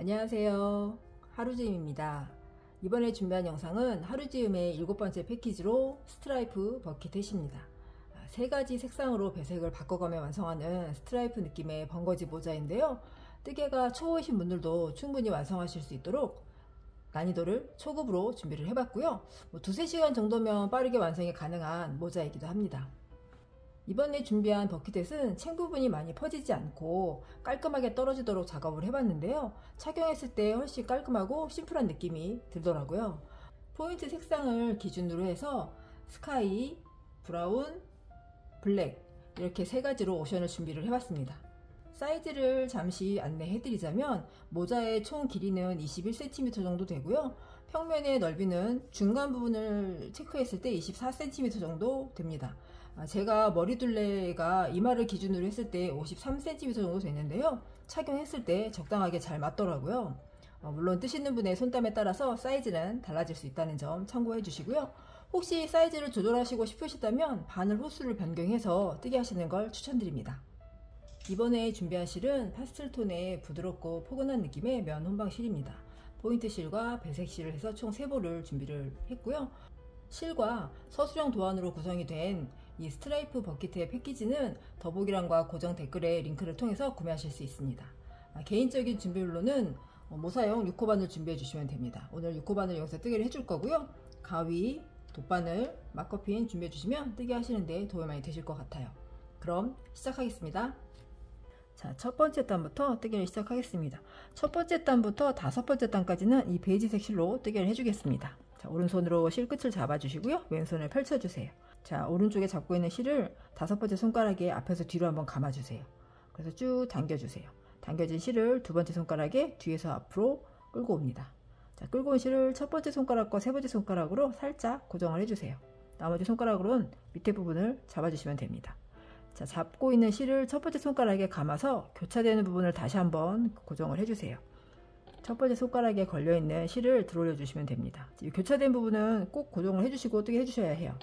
안녕하세요, 하루지음입니다. 이번에 준비한 영상은 하루지음의 7번째 패키지로 스트라이프 버킷햇입니다. 3가지 색상으로 배색을 바꿔가며 완성하는 스트라이프 느낌의 번거지 모자인데요, 뜨개가 초보이신 분들도 충분히 완성하실 수 있도록 난이도를 초급으로 준비를 해봤고요. 2~3시간 정도면 빠르게 완성이 가능한 모자이기도 합니다. 이번에 준비한 버킷햇은 챙 부분이 많이 퍼지지 않고 깔끔하게 떨어지도록 작업을 해봤는데요, 착용했을 때 훨씬 깔끔하고 심플한 느낌이 들더라고요. 포인트 색상을 기준으로 해서 스카이, 브라운, 블랙 이렇게 3가지로 옵션을 준비를 해봤습니다. 사이즈를 잠시 안내해드리자면 모자의 총 길이는 21cm 정도 되고요, 평면의 넓이는 중간 부분을 체크했을 때 24cm 정도 됩니다. 제가 머리둘레가 이마를 기준으로 했을 때 53cm 정도 되는데요, 착용했을 때 적당하게 잘 맞더라고요. 물론 뜨시는 분의 손땀에 따라서 사이즈는 달라질 수 있다는 점 참고해 주시고요. 혹시 사이즈를 조절하시고 싶으시다면 바늘 호수를 변경해서 뜨게 하시는 걸 추천드립니다. 이번에 준비한 실은 파스텔톤의 부드럽고 포근한 느낌의 면 혼방 실입니다. 포인트 실과 배색 실을 해서 총 3보를 준비를 했고요. 실과 서술형 도안으로 구성이 된 이 스트라이프 버킷의 패키지는 더보기란과 고정 댓글에 링크를 통해서 구매하실 수 있습니다. 개인적인 준비물로는 모사용 6호 바늘 준비해 주시면 됩니다. 오늘 6호 바늘 여기서 뜨개를 해줄 거고요, 가위, 돗바늘, 마커핀 준비해 주시면 뜨개 하시는데 도움이 많이 되실 것 같아요. 그럼 시작하겠습니다. 자, 첫 번째 단부터 뜨개를 시작하겠습니다. 첫 번째 단부터 5번째 단까지는 이 베이지색 실로 뜨개를 해주겠습니다. 자, 오른손으로 실 끝을 잡아주시고요, 왼손을 펼쳐주세요. 자, 오른쪽에 잡고 있는 실을 5번째 손가락에 앞에서 뒤로 한번 감아주세요. 그래서 쭉 당겨주세요. 당겨진 실을 2번째 손가락에 뒤에서 앞으로 끌고 옵니다. 자, 끌고 온 실을 첫 번째 손가락과 3번째 손가락으로 살짝 고정을 해주세요. 나머지 손가락으로는 밑에 부분을 잡아주시면 됩니다. 자, 잡고 있는 실을 첫 번째 손가락에 감아서 교차되는 부분을 다시 한번 고정을 해주세요. 첫 번째 손가락에 걸려있는 실을 들어올려 주시면 됩니다. 이 교차된 부분은 꼭 고정을 해주시고 뜨개 해주셔야 해요.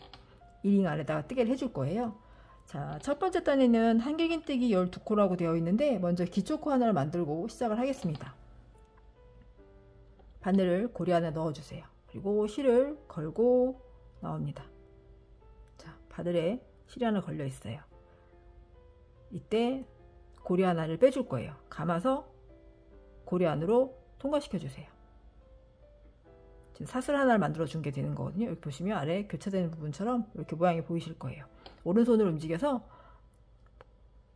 이 링 안에다가 뜨개를 해줄 거예요. 자, 첫 번째 단에는 한길긴뜨기 12코라고 되어 있는데 먼저 기초코 하나를 만들고 시작을 하겠습니다. 바늘을 고리 안에 넣어주세요. 그리고 실을 걸고 나옵니다. 자, 바늘에 실이 하나 걸려 있어요. 이때 고리 하나를 빼줄 거예요. 감아서 고리 안으로 통과시켜 주세요. 지금 사슬 하나를 만들어 준 게 되는 거거든요. 여기 보시면 아래 교차되는 부분처럼 이렇게 모양이 보이실 거예요. 오른손으로 움직여서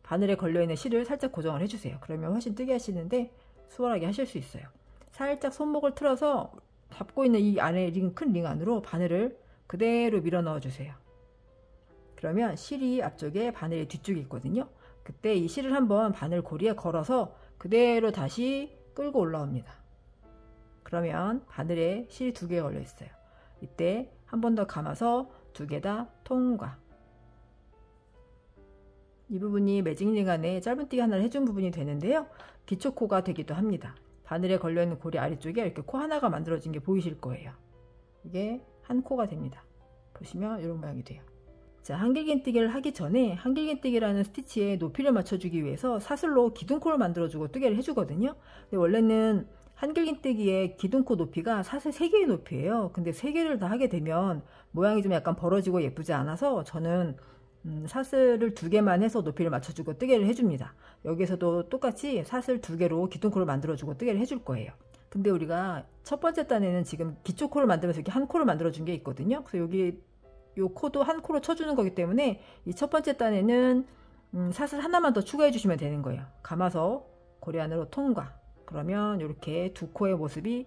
바늘에 걸려있는 실을 살짝 고정을 해주세요. 그러면 훨씬 뜨게 하시는데 수월하게 하실 수 있어요. 살짝 손목을 틀어서 잡고 있는 이 안에 큰 링 안으로 바늘을 그대로 밀어 넣어 주세요. 그러면 실이 앞쪽에 바늘이 뒤쪽에 있거든요. 그때 이 실을 한번 바늘 고리에 걸어서 그대로 다시 끌고 올라옵니다. 그러면 바늘에 실이 2개 걸려 있어요. 이때 한 번 더 감아서 2개 다 통과. 이 부분이 매직링 안에 짧은뜨기 하나를 해준 부분이 되는데요, 기초코가 되기도 합니다. 바늘에 걸려있는 고리 아래쪽에 이렇게 코 하나가 만들어진 게 보이실 거예요. 이게 한 코가 됩니다. 보시면 이런 모양이 돼요. 자, 한길긴뜨기를 하기 전에 한길긴뜨기라는 스티치에 높이를 맞춰주기 위해서 사슬로 기둥코를 만들어주고 뜨개를 해주거든요. 근데 원래는 한길긴뜨기의 기둥코 높이가 사슬 3개의 높이예요. 근데 3개를 다 하게 되면 모양이 좀 약간 벌어지고 예쁘지 않아서 저는 사슬을 2개만 해서 높이를 맞춰주고 뜨개를 해줍니다. 여기서도 똑같이 사슬 2개로 기둥코를 만들어주고 뜨개를 해줄 거예요. 근데 우리가 첫 번째 단에는 지금 기초코를 만들면서 이렇게 한 코를 만들어준 게 있거든요. 그래서 여기 요 코도 한 코로 쳐주는 거기 때문에 이 첫 번째 단에는 사슬 하나만 더 추가해 주시면 되는 거예요. 감아서 고리 안으로 통과. 그러면 이렇게 2코의 모습이,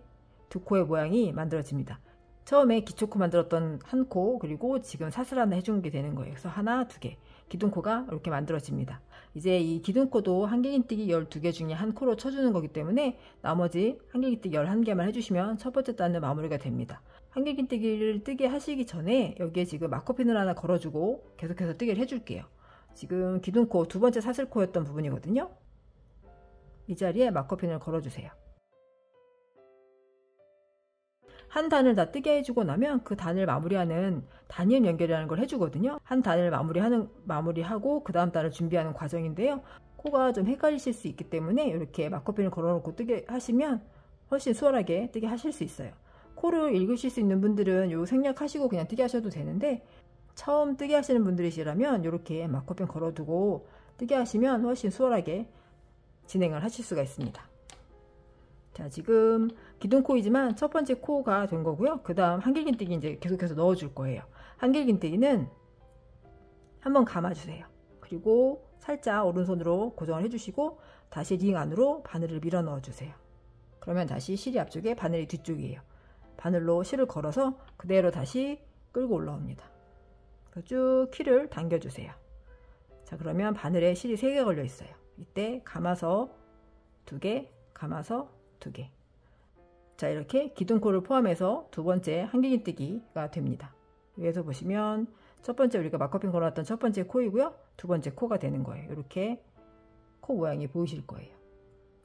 2코의 모양이 만들어집니다. 처음에 기초코 만들었던 한 코, 그리고 지금 사슬 하나 해준 게 되는 거예요. 그래서 하나, 2개, 기둥코가 이렇게 만들어집니다. 이제 이 기둥코도 한길긴뜨기 12개 중에 한 코로 쳐주는 거기 때문에 나머지 한길긴뜨기 11개만 해주시면 첫 번째 단은 마무리가 됩니다. 한길긴뜨기를 뜨게 하시기 전에 여기에 지금 마커핀을 하나 걸어주고 계속해서 뜨개를 해줄게요. 지금 기둥코 2번째 사슬코였던 부분이거든요. 이 자리에 마커핀을 걸어주세요. 한 단을 다 뜨게 해주고 나면 그 단을 마무리하는 단위음 연결이라는 걸 해주거든요. 한 단을 마무리하고 그 다음 단을 준비하는 과정인데요. 코가 좀 헷갈리실 수 있기 때문에 이렇게 막커핀을 걸어놓고 뜨게 하시면 훨씬 수월하게 뜨게 하실 수 있어요. 코를 읽으실 수 있는 분들은 요 생략하시고 그냥 뜨게 하셔도 되는데, 처음 뜨게 하시는 분들이시라면 이렇게 막커핀 걸어두고 뜨게 하시면 훨씬 수월하게 진행을 하실 수가 있습니다. 자, 지금 기둥코이지만 첫 번째 코가 된 거고요. 그 다음 한길긴뜨기 이제 계속해서 넣어줄 거예요. 한길긴뜨기는 한번 감아주세요. 그리고 살짝 오른손으로 고정을 해주시고 다시 링 안으로 바늘을 밀어 넣어주세요. 그러면 다시 실이 앞쪽에 바늘이 뒤쪽이에요. 바늘로 실을 걸어서 그대로 다시 끌고 올라옵니다. 쭉 키를 당겨주세요. 자, 그러면 바늘에 실이 3개 걸려 있어요. 이때 감아서 2개, 감아서 2개. 자, 이렇게 기둥코를 포함해서 두 번째 한길긴뜨기가 됩니다. 위에서 보시면 첫 번째 우리가 막커핀 걸어놨던 첫 번째 코이고요. 두 번째 코가 되는 거예요. 이렇게 코 모양이 보이실 거예요.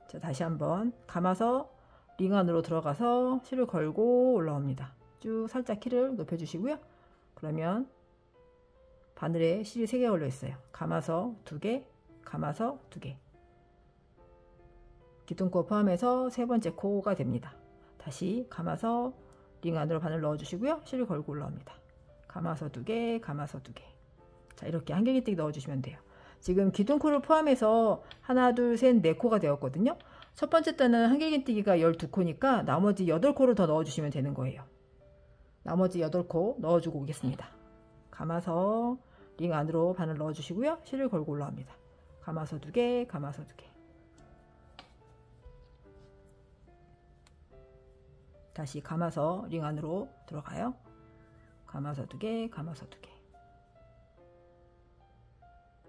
자, 다시 한번 감아서 링 안으로 들어가서 실을 걸고 올라옵니다. 쭉 살짝 키를 높여주시고요. 그러면 바늘에 실이 3개 걸려 있어요. 감아서 2개, 감아서 2개. 기둥코 포함해서 세 번째 코가 됩니다. 다시 감아서 링 안으로 바늘 넣어주시고요. 실을 걸고 올라옵니다. 감아서 2개, 감아서 2개. 자, 이렇게 한길긴뜨기 넣어주시면 돼요. 지금 기둥코를 포함해서 하나, 둘, 셋, 4코가 되었거든요. 첫 번째 단은 한길긴뜨기가 12코니까 나머지 8코를 더 넣어주시면 되는 거예요. 나머지 8코 넣어주고 오겠습니다. 감아서 링 안으로 바늘 넣어주시고요. 실을 걸고 올라옵니다. 감아서 2개, 감아서 2개. 다시 감아서 링 안으로 들어가요. 감아서 2개, 감아서 2개.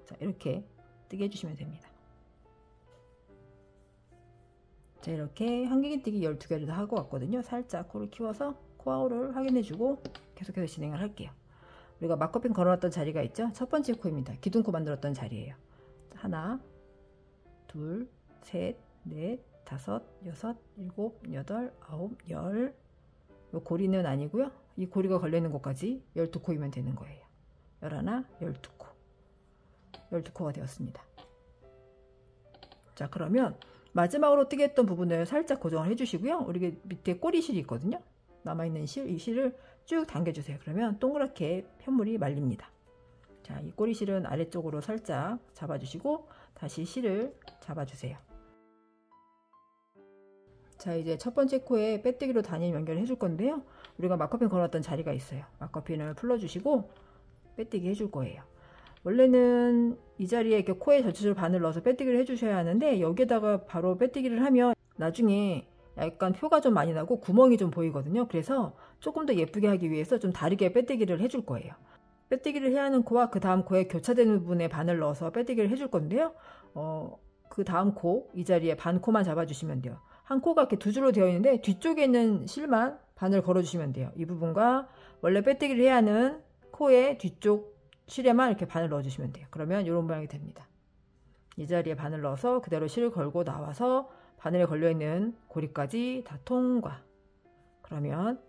자, 이렇게 뜨게 해주시면 됩니다. 자, 이렇게 한길긴뜨기 12개를 다 하고 왔거든요. 살짝 코를 키워서 코아우를 확인해주고 계속해서 진행을 할게요. 우리가 막커핀 걸어놨던 자리가 있죠. 첫 번째 코입니다. 기둥코 만들었던 자리예요. 하나, 둘, 셋, 넷, 5, 6, 7, 8, 9, 10. 이 고리는 아니고요. 이 고리가 걸려있는 곳까지 12코이면 되는 거예요. 11, 12코. 12코가 되었습니다. 자, 그러면 마지막으로 뜨게 했던 부분을 살짝 고정을 해주시고요. 우리 밑에 꼬리실이 있거든요. 남아있는 실, 이 실을 쭉 당겨주세요. 그러면 동그랗게 편물이 말립니다. 자, 이 꼬리실은 아래쪽으로 살짝 잡아주시고 다시 실을 잡아주세요. 자, 이제 첫 번째 코에 빼뜨기로 단일 연결을 해줄 건데요. 우리가 막커핀 걸어놨던 자리가 있어요. 막커핀을 풀러주시고 빼뜨기 해줄 거예요. 원래는 이 자리에 이렇게 코에 전체적으로 바늘 넣어서 빼뜨기를 해주셔야 하는데, 여기에다가 바로 빼뜨기를 하면 나중에 약간 표가 좀 많이 나고 구멍이 좀 보이거든요. 그래서 조금 더 예쁘게 하기 위해서 좀 다르게 빼뜨기를 해줄 거예요. 빼뜨기를 해야 하는 코와 그 다음 코에 교차되는 부분에 바늘 넣어서 빼뜨기를 해줄 건데요. 그 다음 코, 이 자리에 반 코만 잡아주시면 돼요. 한 코가 이렇게 두 줄로 되어 있는데 뒤쪽에 있는 실만 바늘 걸어주시면 돼요. 이 부분과 원래 빼뜨기를 해야 하는 코의 뒤쪽 실에만 이렇게 바늘 넣어주시면 돼요. 그러면 이런 모양이 됩니다. 이 자리에 바늘 넣어서 그대로 실을 걸고 나와서 바늘에 걸려있는 고리까지 다 통과. 그러면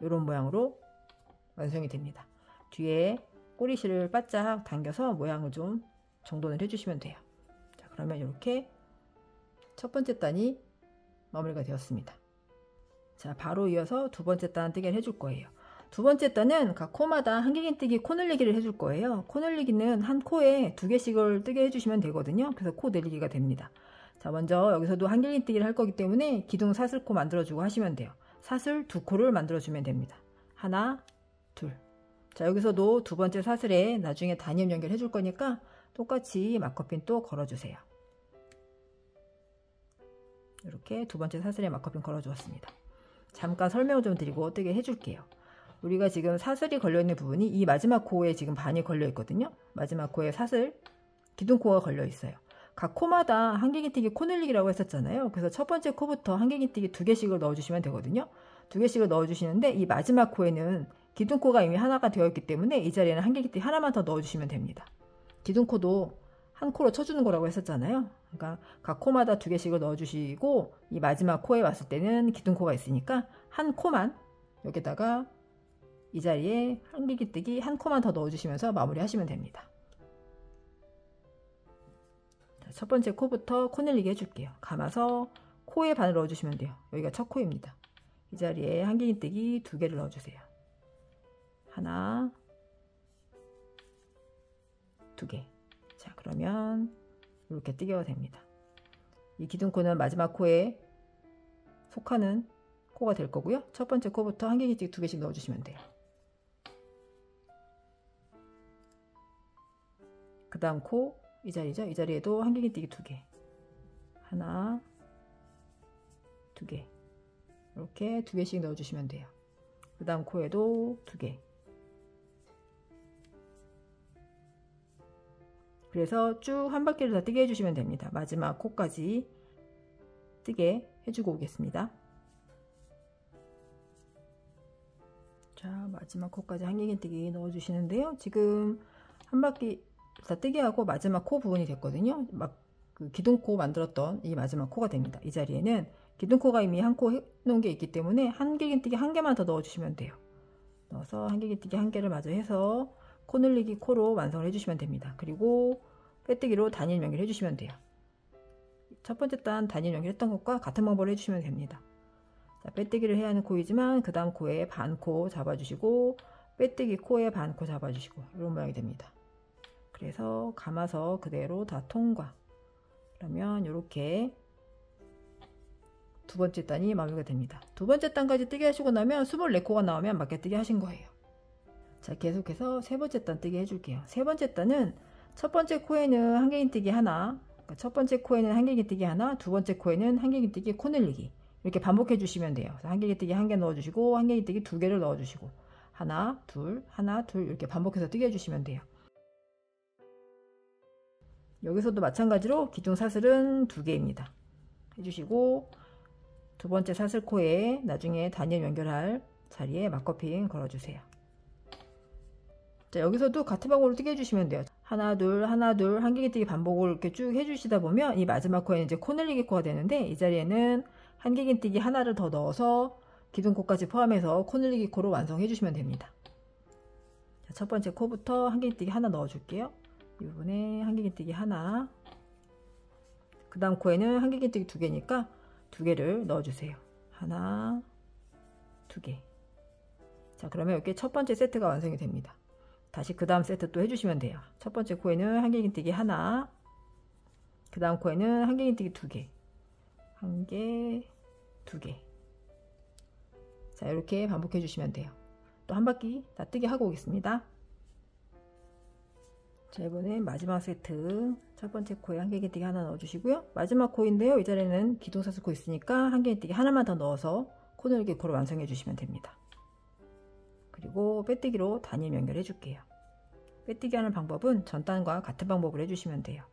이런 모양으로 완성이 됩니다. 뒤에 꼬리실을 바짝 당겨서 모양을 좀 정돈을 해주시면 돼요. 자, 그러면 이렇게 첫 번째 단이 마무리가 되었습니다. 자, 바로 이어서 두 번째 단 뜨기를 해줄 거예요. 두 번째 단은 각 코마다 한길긴뜨기 코 늘리기를 해줄 거예요. 코 늘리기는 한 코에 2개씩을 뜨게 해주시면 되거든요. 그래서 코 늘리기가 됩니다. 자, 먼저 여기서도 한길긴뜨기를 할 거기 때문에 기둥 사슬코 만들어주고 하시면 돼요. 사슬 2코를 만들어주면 됩니다. 하나, 둘. 자, 여기서도 두 번째 사슬에 나중에 단임 연결해 줄 거니까 똑같이 막커핀 또 걸어주세요. 이렇게 두 번째 사슬에 막커핀 걸어주었습니다. 잠깐 설명을 좀 드리고 뜨게 해줄게요. 우리가 지금 사슬이 걸려있는 부분이 이 마지막 코에 지금 반이 걸려있거든요. 마지막 코에 사슬, 기둥코가 걸려있어요. 각 코마다 한길긴뜨기 코 늘리기라고 했었잖아요. 그래서 첫 번째 코부터 한길긴뜨기 2개씩을 넣어주시면 되거든요. 2개씩을 넣어주시는데 이 마지막 코에는 기둥코가 이미 하나가 되어 있기 때문에 이 자리에는 한길긴뜨기 하나만 더 넣어주시면 됩니다. 기둥코도 한 코로 쳐주는 거라고 했었잖아요. 그러니까 각 코마다 2개씩을 넣어주시고 이 마지막 코에 왔을 때는 기둥코가 있으니까 한 코만 여기다가 이 자리에 한길긴뜨기 한 코만 더 넣어주시면서 마무리 하시면 됩니다. 첫 번째 코부터 코 늘리기 해줄게요. 감아서 코에 반을 넣어주시면 돼요. 여기가 첫 코입니다. 이 자리에 한길긴뜨기 2개를 넣어주세요. 하나, 2개. 자, 그러면 이렇게 뜨개가 됩니다. 이 기둥코는 마지막 코에 속하는 코가 될 거고요. 첫 번째 코부터 한길긴뜨기 2개씩 넣어주시면 돼요. 그 다음 코, 이 자리죠. 이 자리에도 한길긴뜨기 2개. 하나, 2개. 이렇게 2개씩 넣어주시면 돼요. 그 다음 코에도 2개. 그래서 쭉 한 바퀴를 다 뜨게 해주시면 됩니다. 마지막 코까지 뜨게 해주고 오겠습니다. 자, 마지막 코까지 한길긴뜨기 넣어주시는데요. 지금 한 바퀴 다 뜨게 하고 마지막 코 부분이 됐거든요. 막 그 기둥코 만들었던 이 마지막 코가 됩니다. 이 자리에는 기둥코가 이미 한 코 해놓은 게 있기 때문에 한길긴뜨기 1개만 더 넣어주시면 돼요. 넣어서 한길긴뜨기 1개를 마저 해서 코 늘리기 코로 완성을 해주시면 됩니다. 그리고 빼뜨기로 단일 연결 해주시면 돼요. 첫 번째 단 단일 연결했던 것과 같은 방법을 해주시면 됩니다. 자, 빼뜨기를 해야 하는 코이지만 그 다음 코에 반코 잡아주시고 빼뜨기 코에 반코 잡아주시고 이런 모양이 됩니다. 그래서 감아서 그대로 다 통과. 그러면 이렇게 두 번째 단이 마무리가 됩니다. 두 번째 단까지 뜨게 하시고 나면 24코가 나오면 맞게 뜨게 하신 거예요. 자, 계속해서 세 번째 단 뜨게 해줄게요. 세 번째 단은 첫 번째 코에는 한길긴뜨기 하나, 그러니까 첫 번째 코에는 한길긴뜨기 하나, 두 번째 코에는 한길긴뜨기 코 늘리기 이렇게 반복해 주시면 돼요. 한길긴뜨기 1개 넣어주시고 한길긴뜨기 2개를 넣어주시고 하나, 둘, 하나, 둘 이렇게 반복해서 뜨게 해주시면 돼요. 여기서도 마찬가지로 기둥 사슬은 2개입니다. 해주시고 두 번째 사슬코에 나중에 단일 연결할 자리에 막커핀 걸어주세요. 자, 여기서도 같은 방법으로 뜨게 해주시면 돼요. 하나, 둘, 하나, 둘, 한길긴뜨기 반복을 이렇게 쭉 해주시다 보면 이 마지막 코에는 이제 코 늘리기 코가 되는데 이 자리에는 한길긴뜨기 하나를 더 넣어서 기둥코까지 포함해서 코 늘리기 코로 완성해 주시면 됩니다. 자, 첫 번째 코부터 한길긴뜨기 하나 넣어줄게요. 이 부분에 한길긴뜨기 하나, 그 다음 코에는 한길긴뜨기 2개니까 2개를 넣어주세요. 하나, 2개. 자, 그러면 이렇게 첫 번째 세트가 완성이 됩니다. 다시 그 다음 세트 또 해주시면 돼요. 첫 번째 코에는 한길긴뜨기 하나, 그 다음 코에는 한길긴뜨기 2개, 1개, 2개. 자, 이렇게 반복해 주시면 돼요. 또 한 바퀴 다 뜨게 하고 오겠습니다. 자, 이번엔 마지막 세트 첫 번째 코에 한길긴뜨기 하나 넣어주시고요. 마지막 코인데요. 이 자리에는 기둥사슬 코 있으니까 한길긴뜨기 하나만 더 넣어서 코 늘기 코를 완성해 주시면 됩니다. 그리고 빼뜨기로 단일 연결해 줄게요. 빼뜨기 하는 방법은 전단과 같은 방법을 해주시면 돼요.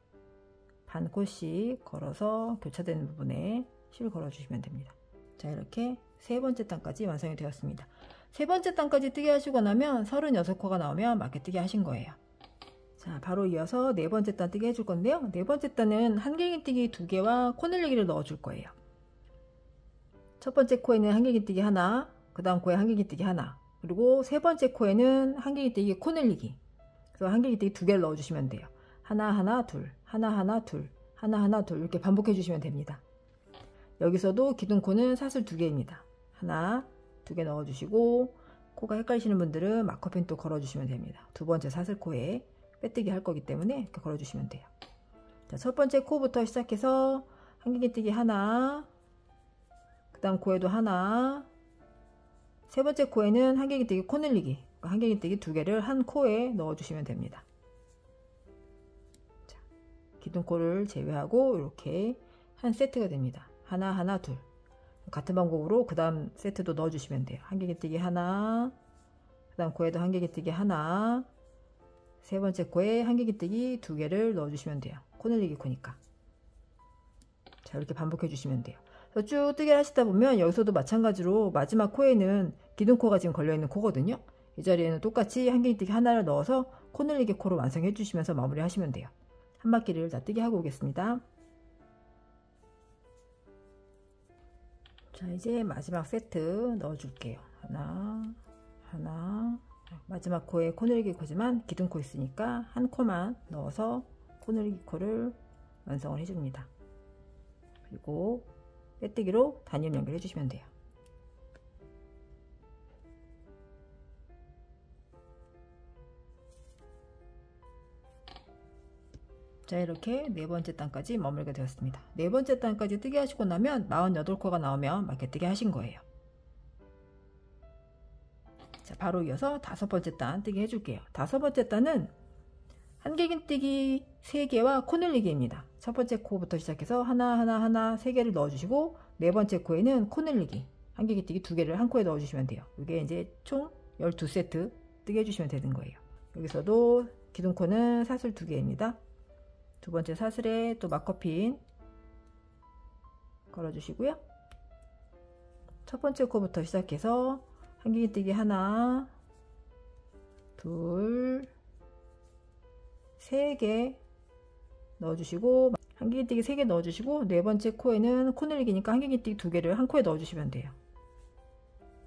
반 코씩 걸어서 교차되는 부분에 실 걸어 주시면 됩니다. 자, 이렇게 세 번째 단까지 완성이 되었습니다. 세 번째 단까지 뜨게 하시고 나면 36코가 나오면 맞게 뜨게 하신 거예요. 자, 바로 이어서 네 번째 단 뜨게 해줄 건데요. 네 번째 단은 한길긴뜨기 2개와 코 늘리기를 넣어 줄 거예요. 첫 번째 코에는 한길긴뜨기 하나, 그 다음 코에 한길긴뜨기 하나, 그리고 세 번째 코에는 한길긴뜨기 코 늘리기. 그래서 한길긴뜨기 2개를 넣어 주시면 돼요. 하나, 하나, 둘, 하나, 하나, 둘, 하나, 하나, 둘 이렇게 반복해 주시면 됩니다. 여기서도 기둥코는 사슬 2개입니다. 하나, 2개 넣어 주시고 코가 헷갈리시는 분들은 마커핀 또 걸어 주시면 됩니다. 두 번째 사슬코에 빼뜨기 할 거기 때문에 이렇게 걸어 주시면 돼요. 자, 첫 번째 코부터 시작해서 한길긴뜨기 하나, 그 다음 코에도 하나, 세 번째 코에는 한길긴뜨기 코 늘리기, 한길긴뜨기 2개를 한 코에 넣어 주시면 됩니다. 자, 기둥코를 제외하고 이렇게 한 세트가 됩니다. 하나, 하나, 둘. 같은 방법으로 그 다음 세트도 넣어 주시면 돼요. 한길긴뜨기 하나, 그 다음 코에도 한길긴뜨기 하나, 세 번째 코에 한길긴뜨기 2개를 넣어 주시면 돼요. 코 늘리기 코니까. 자, 이렇게 반복해 주시면 돼요. 쭉 뜨게 하시다 보면 여기서도 마찬가지로 마지막 코에는 기둥코가 지금 걸려있는 코거든요. 이 자리에는 똑같이 한길긴뜨기 하나를 넣어서 코 늘리기 코로 완성해 주시면서 마무리 하시면 돼요. 한 바퀴를 다 뜨게 하고 오겠습니다. 자, 이제 마지막 세트 넣어 줄게요. 하나, 하나, 마지막 코에 코 늘리기 코지만 기둥코 있으니까 한 코만 넣어서 코 늘리기 코를 완성을 해줍니다. 그리고 빼뜨기로 단일 연결해 주시면 돼요. 자, 이렇게 네 번째 단까지 마무리가 되었습니다. 네 번째 단까지 뜨게 하시고 나면 48코가 나오면 맞게뜨기 하신 거예요. 자, 바로 이어서 다섯 번째 단 뜨게 해줄게요. 다섯 번째 단은 한길긴뜨기 3개와 코 늘리기입니다. 첫 번째 코부터 시작해서 하나 3개를 넣어주시고, 네 번째 코에는 코 늘리기 한길긴뜨기 2개를 한 코에 넣어주시면 돼요. 이게 이제 총 12세트 뜨게 해주시면 되는 거예요. 여기서도 기둥코는 사슬 2개입니다. 두 번째 사슬에 또 마커핀 걸어주시고요. 첫 번째 코부터 시작해서 한길긴뜨기 하나, 둘, 3개 넣어주시고, 한길긴뜨기 3개 넣어주시고, 네 번째 코에는 코 늘리기니까 한길긴뜨기 2개를 한 코에 넣어주시면 돼요.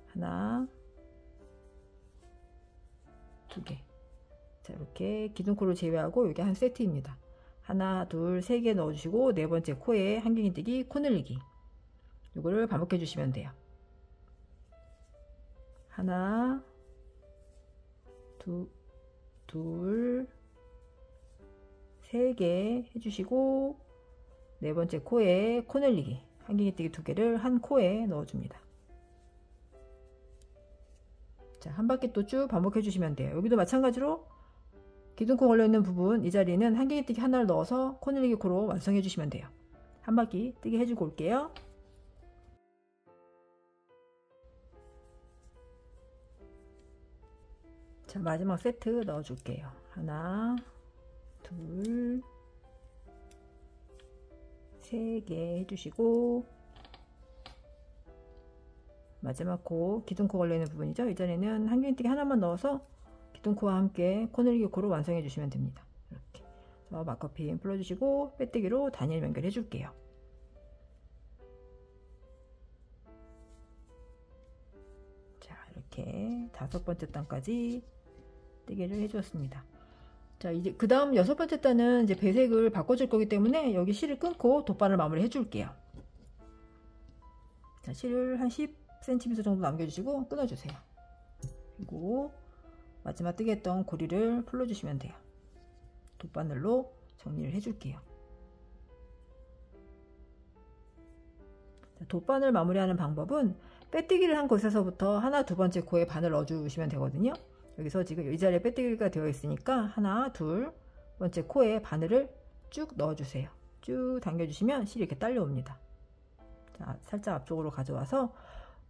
하나, 2개. 자, 이렇게 기둥코를 제외하고 이게 한 세트입니다. 하나, 둘, 3개 넣어주시고, 네 번째 코에 한길긴뜨기 코 늘리기, 이거를 반복해 주시면 돼요. 하나, 둘, 3개 해주시고, 네 번째 코에 코 늘리기 한길긴뜨기 2개를 한 코에 넣어줍니다. 자, 한 바퀴 또 쭉 반복해 주시면 돼요. 여기도 마찬가지로 기둥코 걸려있는 부분, 이 자리는 한길긴뜨기 하나를 넣어서 코 늘리기 코로 완성해 주시면 돼요. 한 바퀴 뜨게 해주고 올게요. 자, 마지막 세트 넣어줄게요. 하나, 둘, 3개 해주시고, 마지막 코, 기둥코 걸려있는 부분이죠. 이 자리는 한길긴뜨기 하나만 넣어서 기둥코와 함께 코 늘리기 코로 완성해 주시면 됩니다. 이렇게 마커핀 풀어주시고 빼뜨기로 단일 연결해 줄게요. 자, 이렇게 다섯 번째 단까지 뜨개를 해주었습니다. 자, 이제 그 다음 여섯 번째 단은 이제 배색을 바꿔줄 거기 때문에 여기 실을 끊고 돗바늘 마무리 해줄게요. 자, 실을 한 10cm 정도 남겨주시고 끊어주세요. 그리고 마지막 뜨게 했던 고리를 풀어주시면 돼요. 돗바늘로 정리를 해줄게요. 자, 돗바늘 마무리하는 방법은 빼뜨기를 한 곳에서부터 하나, 두 번째 코에 바늘 넣어주시면 되거든요. 여기서 지금 이 자리에 빼뜨기가 되어 있으니까 하나, 둘 번째 코에 바늘을 쭉 넣어주세요. 쭉 당겨주시면 실이 이렇게 딸려옵니다. 자, 살짝 앞쪽으로 가져와서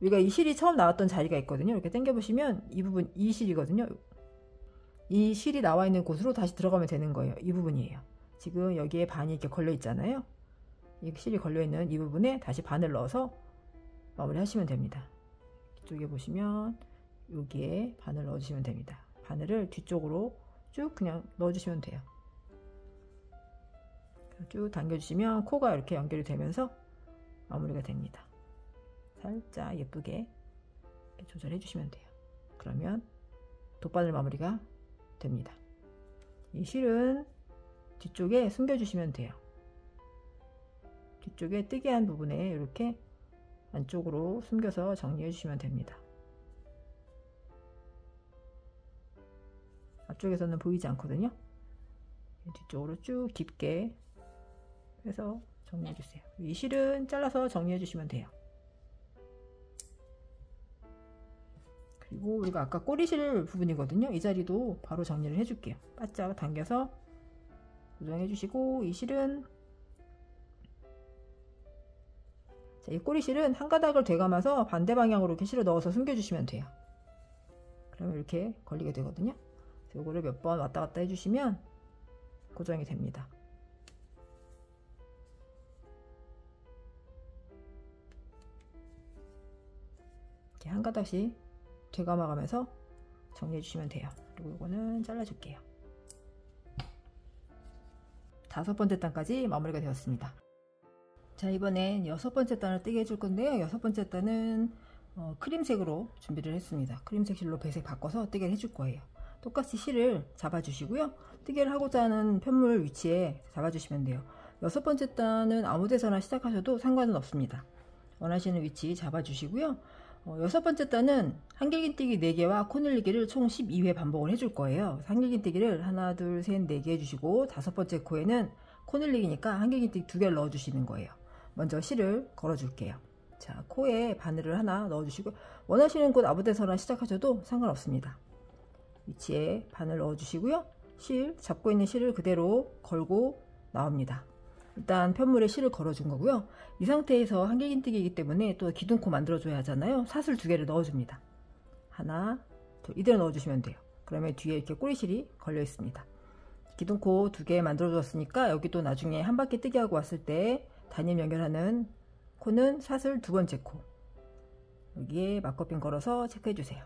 우리가 이 실이 처음 나왔던 자리가 있거든요. 이렇게 당겨보시면 이 부분, 이 실이거든요. 이 실이 나와 있는 곳으로 다시 들어가면 되는 거예요. 이 부분이에요. 지금 여기에 반이 이렇게 걸려 있잖아요. 이 실이 걸려 있는 이 부분에 다시 바늘 넣어서 마무리 하시면 됩니다. 이쪽에 보시면 여기에 바늘 넣어주시면 됩니다. 바늘을 뒤쪽으로 쭉 그냥 넣어주시면 돼요. 쭉 당겨주시면 코가 이렇게 연결이 되면서 마무리가 됩니다. 살짝 예쁘게 조절해 주시면 돼요. 그러면 돗바늘 마무리가 됩니다. 이 실은 뒤쪽에 숨겨 주시면 돼요. 뒤쪽에 뜨게 한 부분에 이렇게 안쪽으로 숨겨서 정리해 주시면 됩니다. 앞쪽에서는 보이지 않거든요. 뒤쪽으로 쭉 깊게 해서 정리해 주세요. 이 실은 잘라서 정리해 주시면 돼요. 그리고 우리가 아까 꼬리실 부분이거든요. 이 자리도 바로 정리를 해줄게요. 바짝 당겨서 고정해 주시고, 이 실은, 자, 이 꼬리실은 한 가닥을 되감아서 반대 방향으로 이렇게 실을 넣어서 숨겨주시면 돼요. 그러면 이렇게 걸리게 되거든요. 요거를 몇 번 왔다 갔다 해주시면 고정이 됩니다. 이렇게 한 가닥씩 되감아 가면서 정리해 주시면 돼요. 그리고 요거는 잘라 줄게요. 다섯 번째 단까지 마무리가 되었습니다. 자, 이번엔 여섯 번째 단을 뜨게 해줄 건데요. 여섯 번째 단은 크림색으로 준비를 했습니다. 크림색 실로 배색 바꿔서 뜨개를 해줄 거예요. 똑같이 실을 잡아 주시고요. 뜨개를 하고자 하는 편물 위치에 잡아 주시면 돼요. 6번째 단은 아무 데서나 시작하셔도 상관은 없습니다. 원하시는 위치 잡아주시고요. 6번째 단은 한길긴뛰기 4개와 코늘리기를 총 12회 반복을 해줄 거예요. 한길긴뛰기를 하나, 둘, 셋, 4개 해주시고 5번째 코에는 코늘리기니까 한길긴뛰기 2개를 넣어주시는 거예요. 먼저 실을 걸어줄게요. 자, 코에 바늘을 하나 넣어주시고 원하시는 곳 아무 데서나 시작하셔도 상관없습니다. 위치에 바늘 넣어주시고요. 실, 잡고 있는 실을 그대로 걸고 나옵니다. 일단 편물에 실을 걸어준 거고요. 이 상태에서 한길긴뛰기이기 때문에 또 기둥코 만들어줘야 하잖아요. 사슬 2개를 넣어줍니다. 하나, 둘, 이대로 넣어주시면 돼요. 그러면 뒤에 이렇게 꼬리실이 걸려 있습니다. 기둥코 2개 만들어줬으니까 여기 또 나중에 한 바퀴 뜨게 하고 왔을 때 단임 연결하는 코는 사슬 2번째 코, 여기에 막거핀 걸어서 체크해주세요.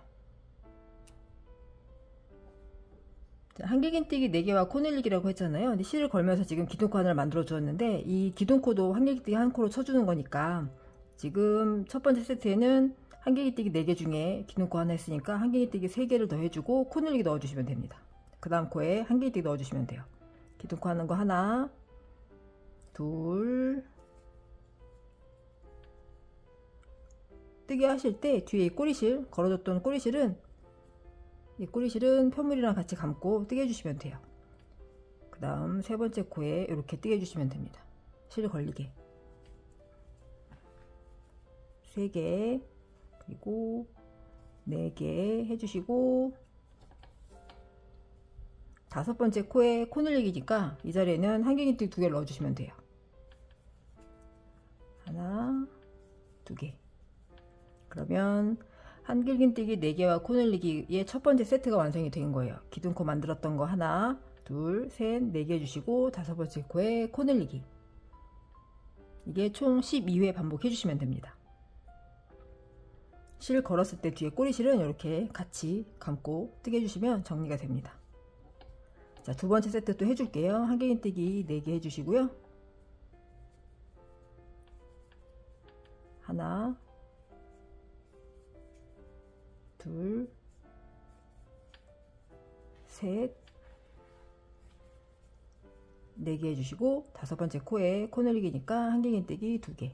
한길긴뛰기 4개와 코늘리기라고 했잖아요. 근데 실을 걸면서 지금 기둥코 하나를 만들어 주었는데 이 기둥코도 한길긴뛰기 한 코로 쳐주는 거니까 지금 첫 번째 세트에는 한길긴뛰기 4개 중에 기둥코 하나 했으니까 한길긴뛰기 3개를 더 해주고 코늘리기 넣어주시면 됩니다. 그 다음 코에 한길긴뛰기 넣어주시면 돼요. 기둥코 하는 거 하나, 둘, 뜨게 하실 때 뒤에 이 꼬리실, 걸어줬던 꼬리실은 이 꼬리실은 편물이랑 같이 감고 뜨게 해주시면 돼요. 그 다음 3번째 코에 이렇게 뜨게 해주시면 됩니다. 실 걸리게 3개, 그리고 4개 해주시고 5번째 코에 코늘리기니까 이 자리에는 한길긴뛰기 2개를 넣어주시면 돼요. 하나, 2개. 그러면 한길긴뛰기 4개와 코늘리기의 첫 번째 세트가 완성이 된 거예요. 기둥코 만들었던 거 하나, 둘, 셋, 4개 해주시고 5번째 코에 코늘리기. 이게 총 12회 반복해 주시면 됩니다. 실 걸었을 때 뒤에 꼬리실은 이렇게 같이 감고 뜨게 해주시면 정리가 됩니다. 자, 2번째 세트 또 해줄게요. 한길긴뛰기 4개 해주시고요. 하나, 둘, 셋, 4개 해주시고 5번째 코에 코늘리기니까 한길긴뛰기 2개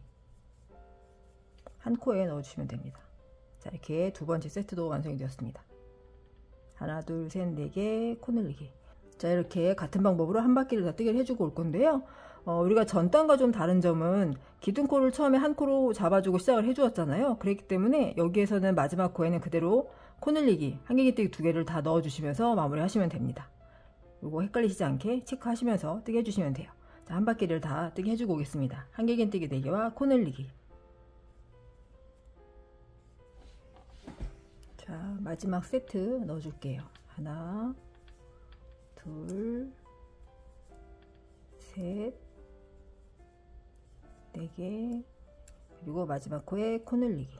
한 코에 넣어주시면 됩니다. 자, 이렇게 2번째 세트도 완성이 되었습니다. 하나, 둘, 셋, 4개 코늘리기. 자, 이렇게 같은 방법으로 한 바퀴를 다 뜨게 해주고 올 건데요. 우리가 전단과 좀 다른 점은 기둥코를 처음에 한 코로 잡아주고 시작을 해주었잖아요. 그렇기 때문에 여기에서는 마지막 코에는 그대로 코늘리기, 한길긴뛰기 2개를 다 넣어주시면서 마무리 하시면 됩니다. 이거 헷갈리시지 않게 체크하시면서 뜨게 해주시면 돼요. 자, 한 바퀴를 다 뜨게 해주고 오겠습니다. 한길긴뛰기 4개와 코늘리기. 자, 마지막 세트 넣어줄게요. 하나, 둘, 셋, 4개, 그리고 마지막 코에 코늘리기.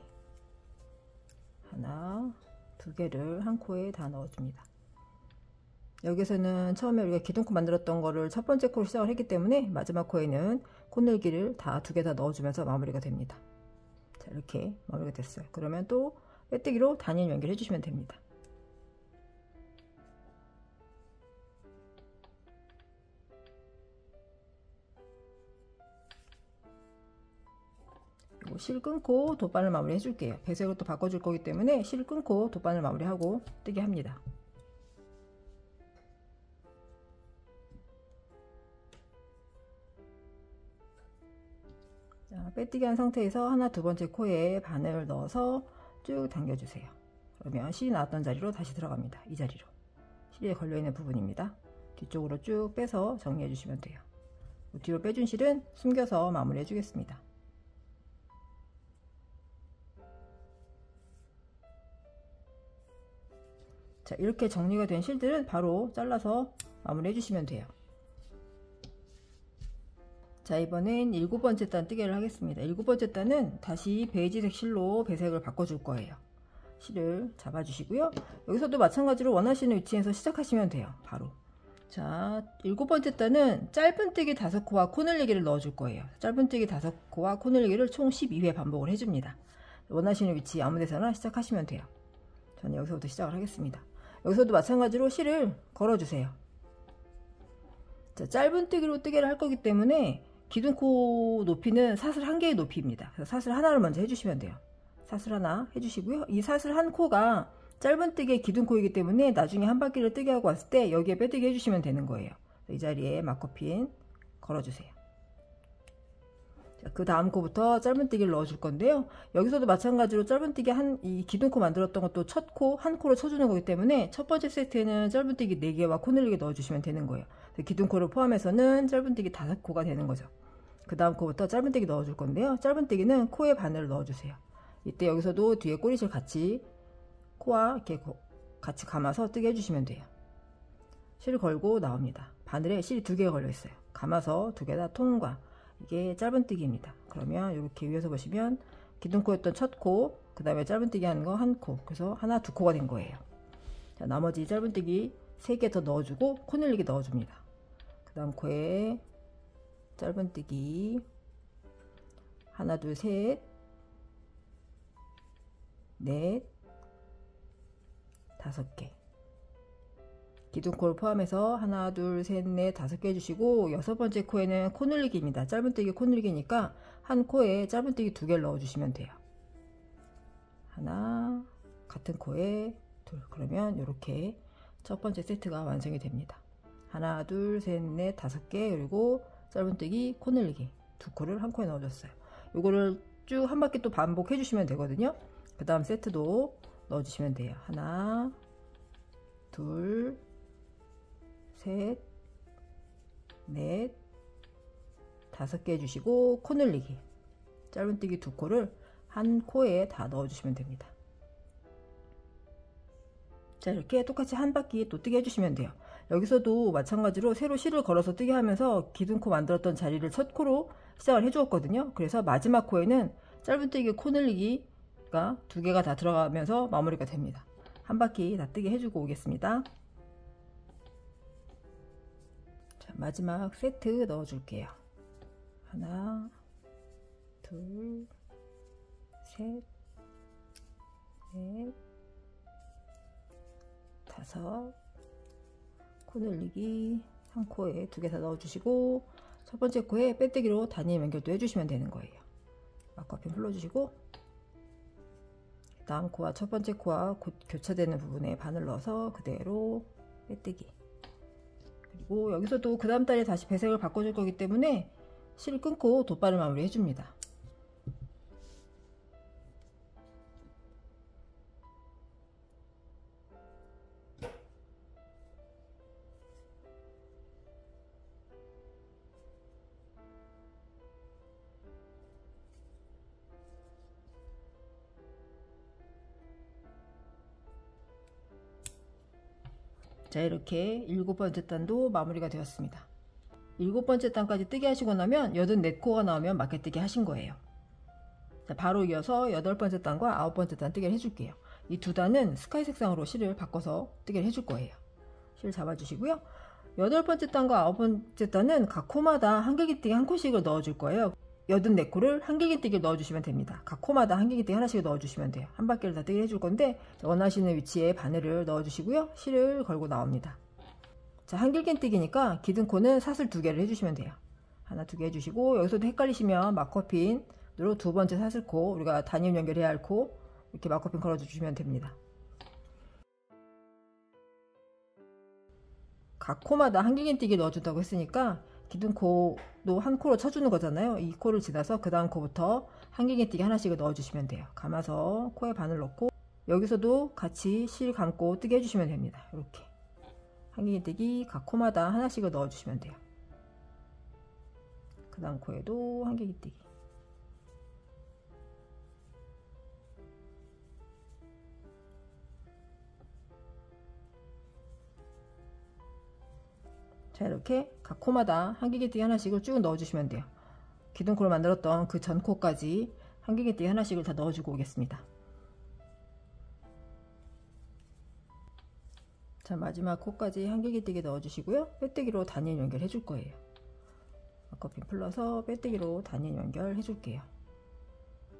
하나, 2개를 한 코에 다 넣어줍니다. 여기서는 처음에 우리가 기둥코 만들었던 거를 첫 번째 코로 시작을 했기 때문에 마지막 코에는 코늘기를 다 2개 다 넣어주면서 마무리가 됩니다. 자, 이렇게 마무리가 됐어요. 그러면 또 빼뜨기로 단일 연결해 주시면 됩니다. 그리고 실 끊고 돗바늘 마무리 해줄게요. 배색을 또 바꿔줄 거기 때문에 실 끊고 돗바늘 마무리하고 뜨게 합니다. 자, 빼뜨기 한 상태에서 하나, 2번째 코에 바늘 넣어서 쭉 당겨주세요. 그러면 실이 나왔던 자리로 다시 들어갑니다. 이 자리로. 실에 걸려있는 부분입니다. 뒤쪽으로 쭉 빼서 정리해 주시면 돼요. 뒤로 빼준 실은 숨겨서 마무리해 주겠습니다. 자, 이렇게 정리가 된 실들은 바로 잘라서 마무리해 주시면 돼요. 자, 이번엔 7번째 단 뜨개를 하겠습니다. 7번째 단은 다시 베이지색 실로 배색을 바꿔줄 거예요. 실을 잡아주시고요. 여기서도 마찬가지로 원하시는 위치에서 시작하시면 돼요. 바로. 자, 7번째 단은 짧은뜨기 5코와 코늘리기를 넣어줄 거예요. 짧은뜨기 5코와 코늘리기를 총 12회 반복을 해줍니다. 원하시는 위치 아무 데서나 시작하시면 돼요. 저는 여기서부터 시작을 하겠습니다. 여기서도 마찬가지로 실을 걸어주세요. 자, 짧은뜨기로 뜨개를 할 거기 때문에 기둥코 높이는 사슬 1개의 높이입니다. 그래서 사슬 하나를 먼저 해주시면 돼요. 사슬 하나 해주시고요. 이 사슬 한 코가 짧은뜨기의 기둥코이기 때문에 나중에 한 바퀴를 뜨게 하고 왔을 때 여기에 빼뜨기 해주시면 되는 거예요. 이 자리에 마커핀 걸어주세요. 그 다음 코부터 짧은뜨기를 넣어줄 건데요. 여기서도 마찬가지로 짧은뜨기 이 기둥코 만들었던 것도 첫 코 한 코를 쳐주는 거기 때문에 첫 번째 세트에는 짧은뜨기 4개와 코늘리기 넣어주시면 되는 거예요. 기둥코를 포함해서는 짧은뜨기 5코가 되는 거죠. 그 다음 코부터 짧은뜨기 넣어줄 건데요. 짧은뜨기는 코의 바늘을 넣어주세요. 이때 여기서도 뒤에 꼬리실 같이 코와 이렇게 같이 감아서 뜨게 해주시면 돼요. 실을 걸고 나옵니다. 바늘에 실이 2개가 걸려 있어요. 감아서 2개 다 통과. 이게 짧은뜨기입니다. 그러면 이렇게 위에서 보시면 기둥코였던 첫 코, 그 다음에 짧은뜨기 하는 거 한 코, 그래서 하나 2코가 된 거예요. 자, 나머지 짧은뜨기 3개 더 넣어주고 코늘리기 넣어줍니다. 그 다음 코에 짧은뜨기 하나 둘 셋 넷 5개 기둥코를 포함해서 하나 둘 셋 넷 5개 해주시고 6번째 코에는 코늘리기입니다. 짧은뜨기 코늘리기니까 한 코에 짧은뜨기 2개를 넣어주시면 돼요. 하나 같은 코에 둘. 그러면 이렇게 첫 번째 세트가 완성이 됩니다. 하나 둘 셋 넷 5개 그리고 짧은뜨기 코늘리기 2코를 한 코에 넣어줬어요. 이거를 쭉 한 바퀴 또 반복해 주시면 되거든요. 그 다음 세트도 넣어주시면 돼요. 하나 둘 셋 넷 5개 해주시고 코늘리기 짧은뜨기 2코를 한 코에 다 넣어주시면 됩니다. 자, 이렇게 똑같이 한 바퀴 또 뜨게 해주시면 돼요. 여기서도 마찬가지로 새로 실을 걸어서 뜨게 하면서 기둥코 만들었던 자리를 첫 코로 시작을 해 주었거든요. 그래서 마지막 코에는 짧은뜨기 코늘리기가 2개가 다 들어가면서 마무리가 됩니다. 한 바퀴 다 뜨게 해주고 오겠습니다. 자, 마지막 세트 넣어 줄게요. 하나 둘 셋 넷 5 코늘리기 한 코에 2개 다 넣어주시고 첫 번째 코에 빼뜨기로 단임 연결도 해주시면 되는 거예요. 마커핀 풀러주시고 다음 코와 첫 번째 코와 교차되는 부분에 바늘 넣어서 그대로 빼뜨기. 그리고 여기서도 그 다음 달에 다시 배색을 바꿔줄 거기 때문에 실을 끊고 돗바를 마무리 해줍니다. 자, 이렇게 7번째 단도 마무리가 되었습니다. 7번째 단까지 뜨게 하시고 나면 84코가 나오면 맞게뜨기 하신 거예요. 자, 바로 이어서 8번째 단과 9번째 단 뜨게 해줄게요. 이 두 단은 스카이 색상으로 실을 바꿔서 뜨게 해줄 거예요. 실 잡아주시고요. 8번째 단과 9번째 단은 각 코마다 한길기뜨기 한 코씩을 넣어줄 거예요. 84코를 한길기뜨기를 넣어주시면 됩니다. 각 코마다 한길기뜨기 하나씩 넣어주시면 돼요. 한 바퀴를 다 뜨게 해줄 건데 원하시는 위치에 바늘을 넣어주시고요. 실을 걸고 나옵니다. 자, 한길기뜨기니까 기둥코는 사슬 2개를 해주시면 돼요. 하나 2개 해주시고 여기서도 헷갈리시면 마커핀으로 두 번째 사슬코 우리가 단임 연결해야 할 코 이렇게 마커핀 걸어주시면 됩니다. 각 코마다 한길기뜨기 넣어준다고 했으니까 기둥코도 한 코로 쳐주는 거잖아요. 이 코를 지나서 그 다음 코부터 한길기뜨기 하나씩을 넣어주시면 돼요. 감아서 코에 바늘 넣고 여기서도 같이 실 감고 뜨게 해주시면 됩니다. 이렇게 한길기뜨기 각 코마다 하나씩을 넣어주시면 돼요. 그 다음 코에도 한길기뜨기. 자, 이렇게 각 코마다 한길기뜨기 하나씩을 쭉 넣어주시면 돼요. 기둥코를 만들었던 그 전 코까지 한길기뜨기 하나씩을 다 넣어주고 오겠습니다. 자, 마지막 코까지 한길기뜨기 넣어주시고요. 빼뜨기로 단일 연결해 줄 거예요. 마커핀 풀러서 빼뜨기로 단일 연결해 줄게요.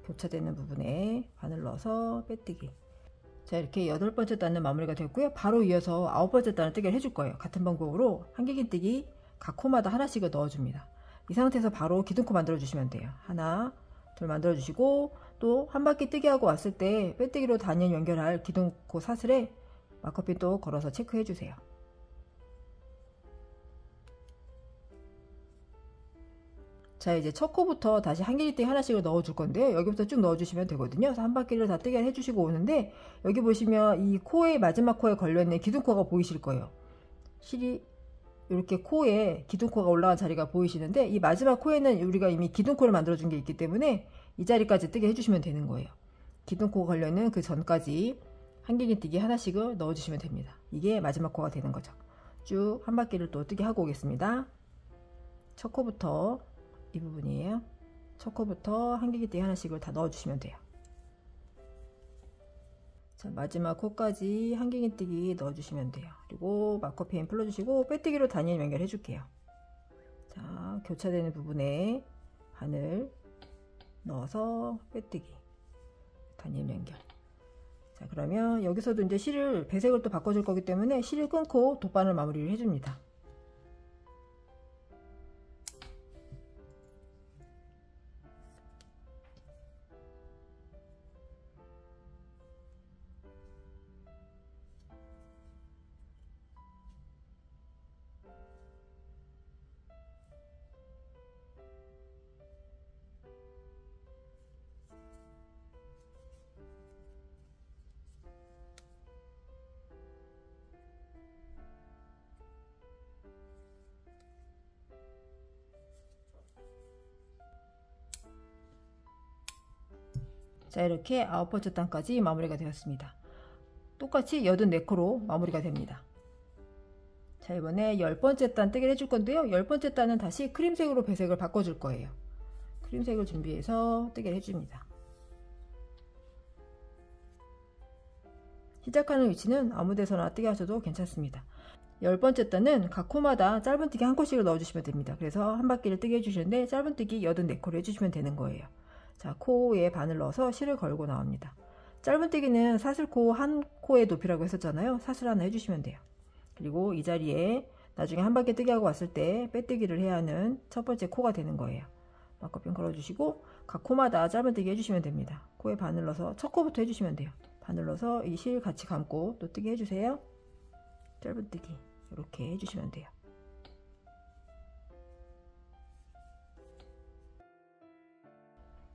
교차되는 부분에 바늘 넣어서 빼뜨기. 자, 이렇게 8번째 단은 마무리가 되었고요. 바로 이어서 9번째 단을 뜨게 해줄 거예요. 같은 방법으로 한길기뜨기 각 코마다 하나씩을 넣어줍니다. 이 상태에서 바로 기둥코 만들어 주시면 돼요. 하나, 둘 만들어 주시고 또 한 바퀴 뜨게 하고 왔을 때 빼뜨기로 단연 연결할 기둥코 사슬에 마커핀 또 걸어서 체크해 주세요. 자, 이제 첫 코부터 다시 한길이뜨기 하나씩을 넣어 줄 건데요. 여기부터 쭉 넣어 주시면 되거든요. 그래서 한 바퀴를 다 뜨게 해 주시고 오는데, 여기 보시면 이 코의 마지막 코에 걸려 있는 기둥코가 보이실 거예요. 실이 이렇게 코에 기둥코가 올라간 자리가 보이시는데, 이 마지막 코에는 우리가 이미 기둥코를 만들어 준 게 있기 때문에 이 자리까지 뜨게 해주시면 되는 거예요. 기둥코가 걸려 있는 그 전까지 한길이뜨기 하나씩을 넣어 주시면 됩니다. 이게 마지막 코가 되는 거죠. 쭉 한 바퀴를 또 뜨게 하고 오겠습니다. 첫 코부터 이 부분이에요. 첫 코부터 한길이뜨기 하나씩을 다 넣어 주시면 돼요. 자, 마지막 코까지 한길이뜨기 넣어 주시면 돼요. 그리고 마커펜 풀어 주시고 빼뜨기로 단일 연결해 줄게요. 자, 교차되는 부분에 바늘 넣어서 빼뜨기 단일 연결. 자, 그러면 여기서도 이제 실을 배색을 또 바꿔줄 거기 때문에 실을 끊고 돗바늘 마무리를 해줍니다. 자, 이렇게 9번째 단까지 마무리가 되었습니다. 똑같이 84코로 마무리가 됩니다. 자, 이번에 10번째 단 뜨기를 해줄 건데요. 10번째 단은 다시 크림색으로 배색을 바꿔줄 거예요. 크림색을 준비해서 뜨기를 해줍니다. 시작하는 위치는 아무 데서나 뜨게 하셔도 괜찮습니다. 10번째 단은 각 코마다 짧은뜨기 한 코씩을 넣어주시면 됩니다. 그래서 한 바퀴를 뜨게 해주시는데 짧은뜨기 84코를 해주시면 되는 거예요. 자, 코에 바늘 넣어서 실을 걸고 나옵니다. 짧은뜨기는 사슬코 한 코의 높이라고 했었잖아요. 사슬 하나 해주시면 돼요. 그리고 이 자리에 나중에 한 바퀴 뜨게 하고 왔을 때 빼뜨기를 해야 하는 첫 번째 코가 되는 거예요. 마커핀 걸어주시고 각 코마다 짧은뜨기 해주시면 됩니다. 코에 바늘 넣어서 첫 코부터 해주시면 돼요. 바늘 넣어서 이 실 같이 감고 또 뜨게 해주세요. 짧은뜨기 이렇게 해주시면 돼요.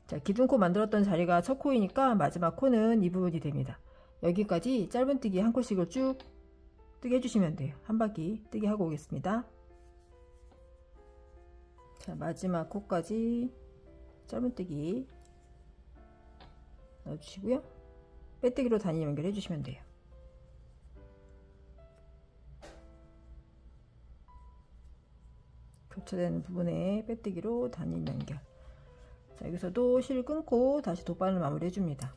자, 기둥코 만들었던 자리가 첫 코이니까 마지막 코는 이 부분이 됩니다. 여기까지 짧은뜨기 한 코씩을 쭉 뜨게 해주시면 돼요. 한 바퀴 뜨게 하고 오겠습니다. 자, 마지막 코까지 짧은뜨기 넣어주시고요. 빼뜨기로 단일 연결해 주시면 돼요. 교차되는 부분에 빼뜨기로 단일 연결. 자, 여기서도 실 끊고 다시 돗바늘 마무리 해줍니다.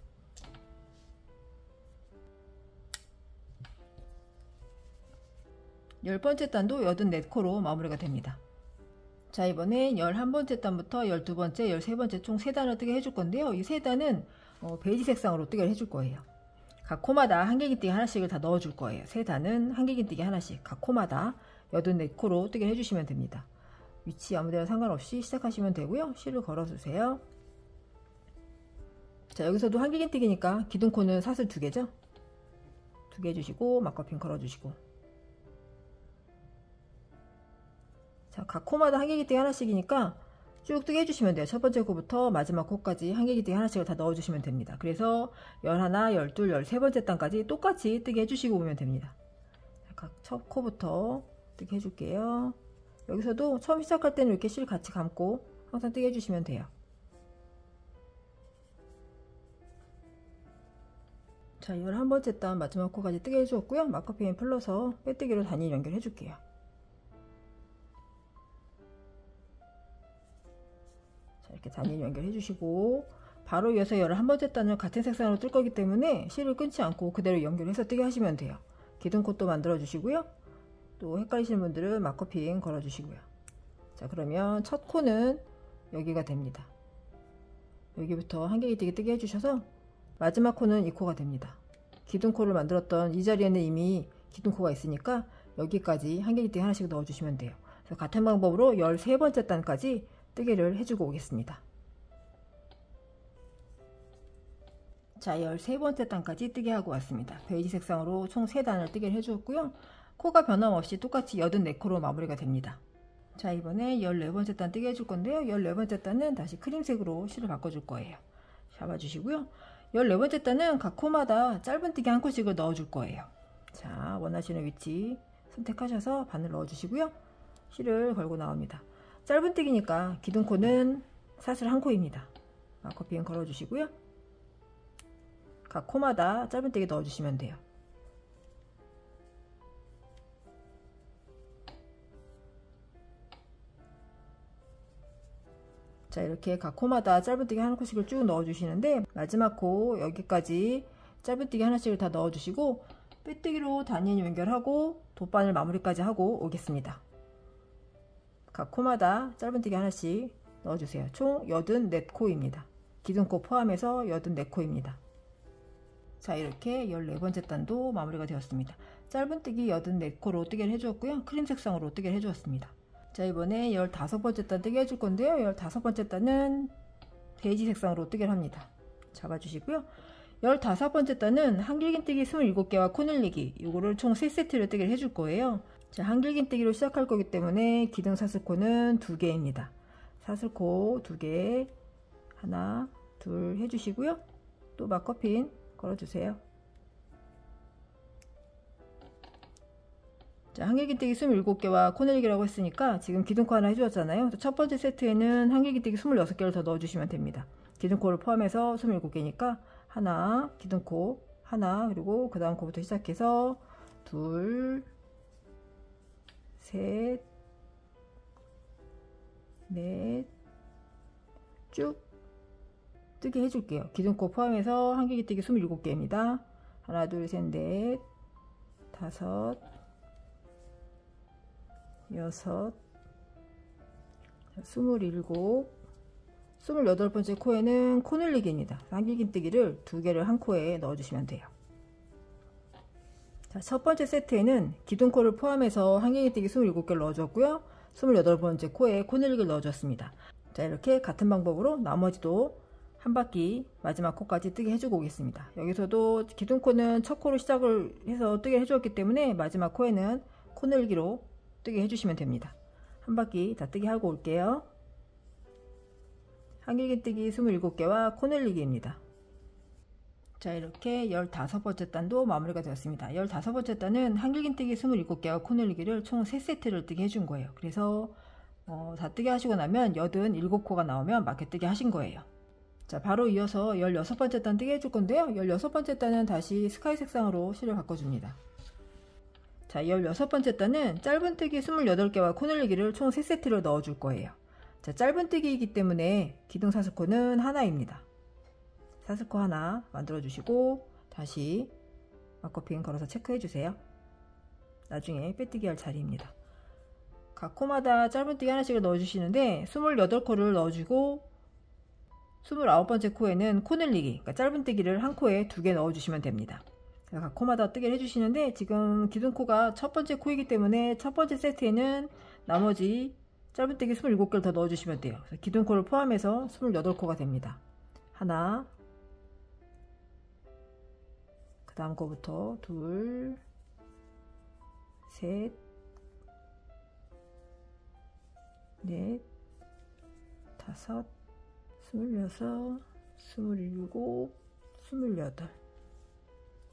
열 번째 단도 84코로 마무리가 됩니다. 자, 이번엔 11번째 단부터 12번째, 13번째 총 3단을 뜨게 해줄 건데요. 이 3단은 베이지 색상으로 뜨게 해줄 거예요. 각 코마다 한길기뜨기 하나씩을 다 넣어줄 거예요. 3단은 한길기뜨기 하나씩 각 코마다 84코로 뜨게 해주시면 됩니다. 위치 아무데나 상관없이 시작하시면 되고요. 실을 걸어주세요. 자, 여기서도 한길기뜨기니까 기둥코는 사슬 2개죠. 2개 해주시고 마커핀 걸어주시고, 자, 각 코마다 한길기뜨기 하나씩이니까 쭉 뜨게 해주시면 돼요. 첫 번째 코부터 마지막 코까지 한길기뜨기 하나씩을 다 넣어주시면 됩니다. 그래서 11, 12, 13번째 단까지 똑같이 뜨게 해주시고 오면 됩니다. 각 첫 코부터 뜨게 해줄게요. 여기서도 처음 시작할 때는 이렇게 실 같이 감고 항상 뜨게 해주시면 돼요. 자, 11번째 단 마지막 코까지 뜨게 해주었고요. 마커펜 풀러서 빼뜨기로 단일 연결해 줄게요. 자, 이렇게 단일 연결해 주시고 바로 이어서 11번째 단을 같은 색상으로 뜰 거기 때문에 실을 끊지 않고 그대로 연결해서 뜨게 하시면 돼요. 기둥코도 만들어 주시고요. 또 헷갈리시는 분들은 마커핀 걸어 주시고요. 자, 그러면 첫 코는 여기가 됩니다. 여기부터 한길기뜨기 뜨게 해주셔서 마지막 코는 이 코가 됩니다. 기둥코를 만들었던 이 자리에는 이미 기둥코가 있으니까 여기까지 한길기뜨기 하나씩 넣어 주시면 돼요. 그래서 같은 방법으로 13번째 단까지 뜨개를 해주고 오겠습니다. 자, 13번째 단까지 뜨개 하고 왔습니다. 베이지 색상으로 총 3단을 뜨개를 해주었고요. 코가 변함없이 똑같이 84코로 마무리가 됩니다. 자, 이번에 14번째 단 뜨개 해줄 건데요. 14번째 단은 다시 크림색으로 실을 바꿔줄 거예요. 잡아주시고요. 14번째 단은 각 코마다 짧은 뜨개 한 코씩을 넣어줄 거예요. 자, 원하시는 위치 선택하셔서 바늘 넣어주시고요. 실을 걸고 나옵니다. 짧은 뜨기니까 기둥코는 사슬 한 코입니다. 마커핀 걸어주시고요. 각 코마다 짧은 뜨기 넣어주시면 돼요. 자, 이렇게 각 코마다 짧은뜨기 한 코씩을 쭉 넣어주시는데 마지막 코 여기까지 짧은뜨기 하나씩을 다 넣어주시고 빼뜨기로 단연 연결하고 돗바늘 마무리까지 하고 오겠습니다. 각 코마다 짧은뜨기 하나씩 넣어주세요. 총 84코입니다. 기둥코 포함해서 84코입니다. 자, 이렇게 14번째 단도 마무리가 되었습니다. 짧은뜨기 84코로 뜨개를 해주었고요. 크림 색상으로 뜨개를 해주었습니다. 자, 이번에 15번째 단 뜨개 해줄 건데요. 15번째 단은 베이지 색상으로 뜨개를 합니다. 잡아주시고요. 15번째 단은 한길긴뜨기 27개와 코늘리기, 이거를 총 3세트를 뜨개를 해줄 거예요. 자, 한길긴뜨기로 시작할 거기 때문에 기둥 사슬코는 2개입니다. 사슬코 2개, 하나, 둘 해주시고요. 또 마커핀 걸어주세요. 자, 한길긴뜨기 27개와 코늘리기라고 했으니까 지금 기둥코 하나 해주었잖아요. 첫 번째 세트에는 한길긴뜨기 26개를 더 넣어주시면 됩니다. 기둥코를 포함해서 27개니까 하나, 기둥코 하나, 그리고 그 다음 코부터 시작해서 둘, 셋, 넷, 쭉 뜨게 해줄게요. 기둥코 포함해서 한길긴뜨기 27개입니다. 하나, 둘, 셋, 넷, 다섯, 여섯, 27, 28번째 코에는 코늘리기입니다. 한길긴뜨기를 2개를 한 코에 넣어주시면 돼요. 자, 첫 번째 세트에는 기둥코를 포함해서 한길긴뜨기 27개를 넣어줬고요. 28번째 코에 코늘리기를 넣어줬습니다. 자, 이렇게 같은 방법으로 나머지도 한 바퀴 마지막 코까지 뜨게 해주고 오겠습니다. 여기서도 기둥코는 첫 코로 시작을 해서 뜨게 해주었기 때문에 마지막 코에는 코늘기로 뜨게 해주시면 됩니다. 한 바퀴 다 뜨게 하고 올게요. 한길긴뜨기 27개와 코늘리기입니다. 자, 이렇게 15번째 단도 마무리가 되었습니다. 15번째 단은 한길긴뜨기 27개와 코늘리기를 총 3세트를 뜨게 해준 거예요. 그래서 다 뜨게 하시고 나면 87코가 나오면 맞게 뜨게 하신 거예요. 자, 바로 이어서 16번째 단 뜨게 해줄 건데요. 16번째 단은 다시 스카이 색상으로 실을 바꿔줍니다. 자, 16번째 단은 짧은뜨기 28개와 코늘리기를 총 3세트를 넣어줄 거예요. 자, 짧은뜨기이기 때문에 기둥 사슬코는 하나입니다. 사슬코 하나 만들어 주시고 다시 마커핀 걸어서 체크해 주세요. 나중에 빼뜨기 할 자리입니다. 각 코마다 짧은뜨기 하나씩을 넣어 주시는데 28코를 넣어주고 29번째 코에는 코늘리기, 그러니까 짧은뜨기를 한 코에 2개 넣어 주시면 됩니다. 각 코마다 뜨개를 해주시는데 지금 기둥코가 첫 번째 코이기 때문에 첫 번째 세트에는 나머지 짧은뜨기 27개를 더 넣어주시면 돼요. 그래서 기둥코를 포함해서 28코가 됩니다. 하나, 그 다음 코부터 둘, 셋, 넷, 다섯, 26, 27, 28,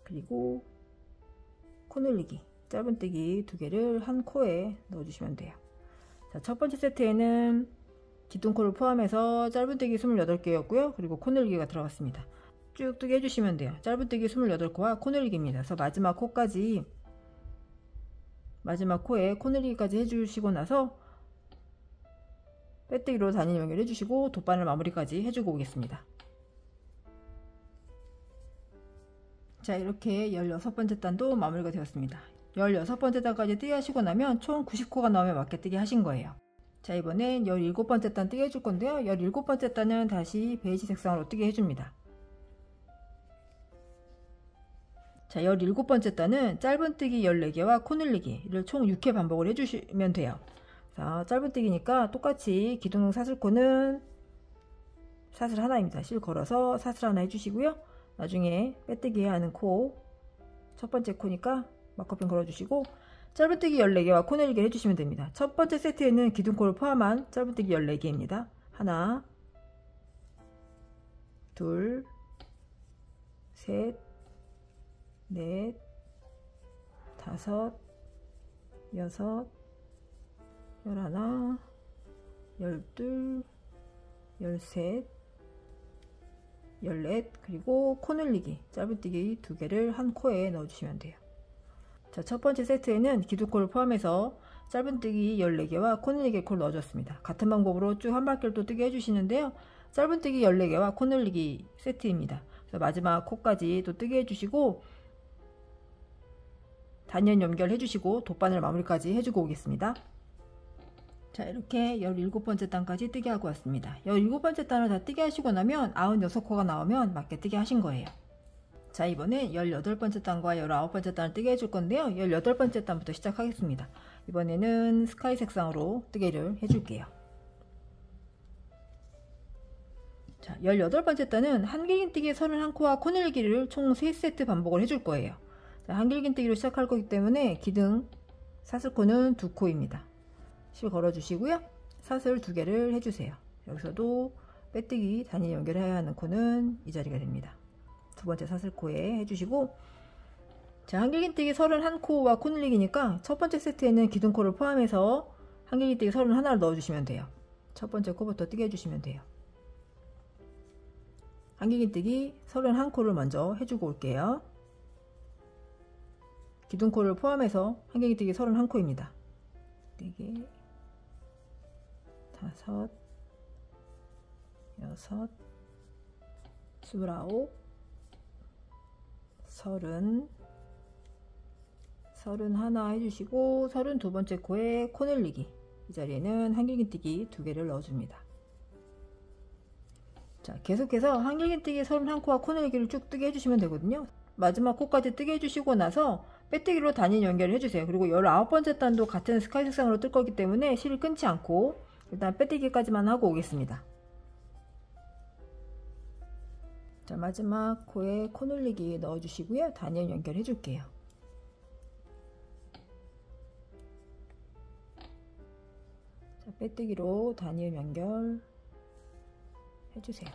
그리고 코늘리기 짧은뜨기 2개를 한 코에 넣어주시면 돼요. 자, 첫 번째 세트에는 기둥코를 포함해서 짧은뜨기 28개였고요. 그리고 코늘리기가 들어갔습니다. 쭉 뜨게 해주시면 돼요. 짧은뜨기 28코와 코늘리기입니다. 그래서 마지막 코까지, 마지막 코에 코늘리기까지 해주시고 나서 빼뜨기로 단일 연결 해주시고 돗바늘 마무리까지 해주고 오겠습니다. 자, 이렇게 16번째 단도 마무리가 되었습니다. 16번째 단까지 뜨개 하시고 나면 총 90코가 나오면 맞게 뜨개 하신 거예요. 자, 이번엔 17번째 단 뜨개 해줄 건데요. 17번째 단은 다시 베이지 색상으로 뜨개 해줍니다. 자, 17번째 단은 짧은뜨기 14개와 코늘리기를 총 6회 반복을 해주시면 돼요. 자, 짧은뜨기니까 똑같이 기둥 사슬코는 사슬 하나입니다. 실 걸어서 사슬 하나 해주시고요. 나중에 빼뜨기 해야 하는 코 첫 번째 코니까 마커핀 걸어주시고 짧은뜨기 14개와 코넬리기를 해주시면 됩니다. 첫 번째 세트에는 기둥코를 포함한 짧은뜨기 14개입니다. 하나, 둘, 셋, 넷, 다섯, 여섯, 열하나, 열둘, 열셋, 열넷, 그리고 코늘리기 짧은뜨기 2개를 한 코에 넣어주시면 돼요. 자, 첫 번째 세트에는 기둥코를 포함해서 짧은뜨기 14개와 코늘리기 코를 넣어줬습니다. 같은 방법으로 쭉 한 바퀴를 또 뜨게 해주시는데요. 짧은뜨기 14개와 코늘리기 세트입니다. 그래서 마지막 코까지 또 뜨게 해주시고 단연 연결해 주시고 돗바늘 마무리까지 해주고 오겠습니다. 자, 이렇게 17번째 단까지 뜨게 하고 왔습니다. 17번째 단을 다 뜨게 하시고 나면 96코가 나오면 맞게 뜨게 하신 거예요. 자, 이번에 18번째 단과 19번째 단을 뜨게 해줄 건데요. 18번째 단부터 시작하겠습니다. 이번에는 스카이 색상으로 뜨개를 해줄게요. 자, 18번째 단은 한길긴뜨기 31코와 코늘기를 총 3세트 반복을 해줄 거예요. 자, 한길긴뜨기로 시작할 거기 때문에 기둥 사슬코는 2코입니다. 실 걸어주시고요. 사슬 2개를 해주세요. 여기서도 빼뜨기 단위 연결해야 하는 코는 이 자리가 됩니다. 두 번째 사슬코에 해주시고, 자, 한길긴뜨기 31코와 코늘리기니까 첫 번째 세트에는 기둥코를 포함해서 한길긴뜨기 31를 넣어주시면 돼요. 첫 번째 코부터 뜨게 해주시면 돼요. 한길긴뜨기 31코를 먼저 해주고 올게요. 기둥코를 포함해서 한길긴뜨기 31코입니다. 4개, 5, 6, 29, 30, 31 해주시고 32번째 코에 코늘리기, 이 자리에는 한길긴뜨기 2개를 넣어줍니다. 자, 계속해서 한길긴뜨기 31코와 코늘리기를 쭉 뜨게 해주시면 되거든요. 마지막 코까지 뜨게 해주시고 나서 빼뜨기로 단위 연결을 해주세요. 그리고 19번째 단도 같은 스카이 색상으로 뜰 거기 때문에 실을 끊지 않고 일단 빼뜨기까지만 하고 오겠습니다. 자, 마지막 코에 코늘리기 넣어주시고요. 단위 연결해 줄게요. 자, 빼뜨기로 단위 연결 해주세요.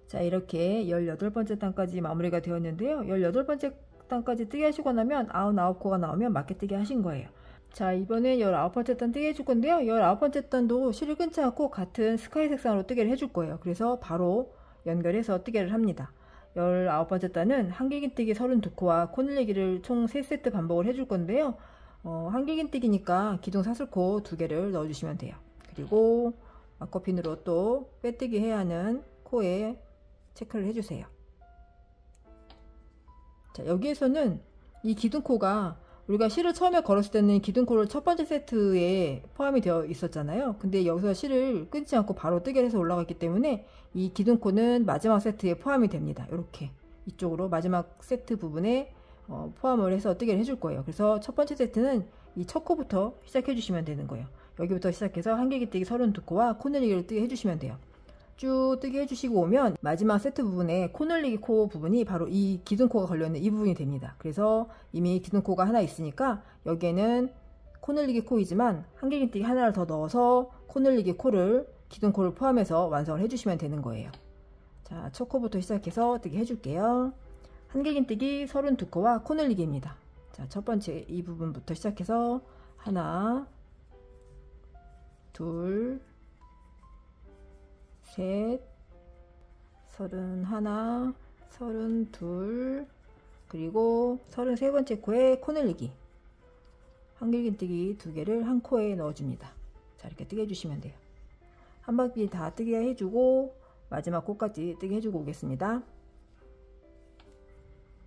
자, 이렇게 18번째 단까지 마무리가 되었는데요. 18번째 단까지 뜨게 하시고 나면 99코가 나오면 맞게 뜨게 하신 거예요. 자, 이번에 19번째 단 뜨게 해줄 건데요. 19번째 단도 실을 끊지 않고 같은 스카이 색상으로 뜨개를 해줄 거예요. 그래서 바로 연결해서 뜨개를 합니다. 19번째 단은 한길긴뜨기 32코와 코늘리기를 총 3세트 반복을 해줄 건데요. 한길긴뜨기니까 기둥 사슬코 2개를 넣어주시면 돼요. 그리고 마커핀으로 또 빼뜨기 해야 하는 코에 체크를 해주세요. 자, 여기에서는 이 기둥코가 우리가 실을 처음에 걸었을 때는 기둥코를 첫 번째 세트에 포함이 되어 있었잖아요. 근데 여기서 실을 끊지 않고 바로 뜨개를 해서 올라갔기 때문에 이 기둥코는 마지막 세트에 포함이 됩니다. 이렇게 이쪽으로 마지막 세트 부분에 포함을 해서 뜨개를 해줄 거예요. 그래서 첫 번째 세트는 이 첫 코부터 시작해 주시면 되는 거예요. 여기부터 시작해서 한길긴뜨기 32코와 코늘리기를 뜨게 해주시면 돼요. 쭉 뜨게 해주시고 오면 마지막 세트 부분에 코늘리기 코 부분이 바로 이 기둥코가 걸려있는 이 부분이 됩니다. 그래서 이미 기둥코가 하나 있으니까 여기에는 코늘리기 코이지만 한길긴뜨기 하나를 더 넣어서 코늘리기 코를 기둥코를 포함해서 완성을 해주시면 되는 거예요. 자, 첫 코부터 시작해서 뜨게 해줄게요. 한길긴뜨기 32코와 코늘리기입니다. 자, 첫 번째 이 부분부터 시작해서 하나, 둘, 셋, 31, 32, 그리고 33번째 코에 코늘리기, 한길긴뜨기 2개를 한 코에 넣어줍니다. 자, 이렇게 뜨게 해주시면 돼요. 한 바퀴 다 뜨게 해주고 마지막 코까지 뜨게 해주고 오겠습니다.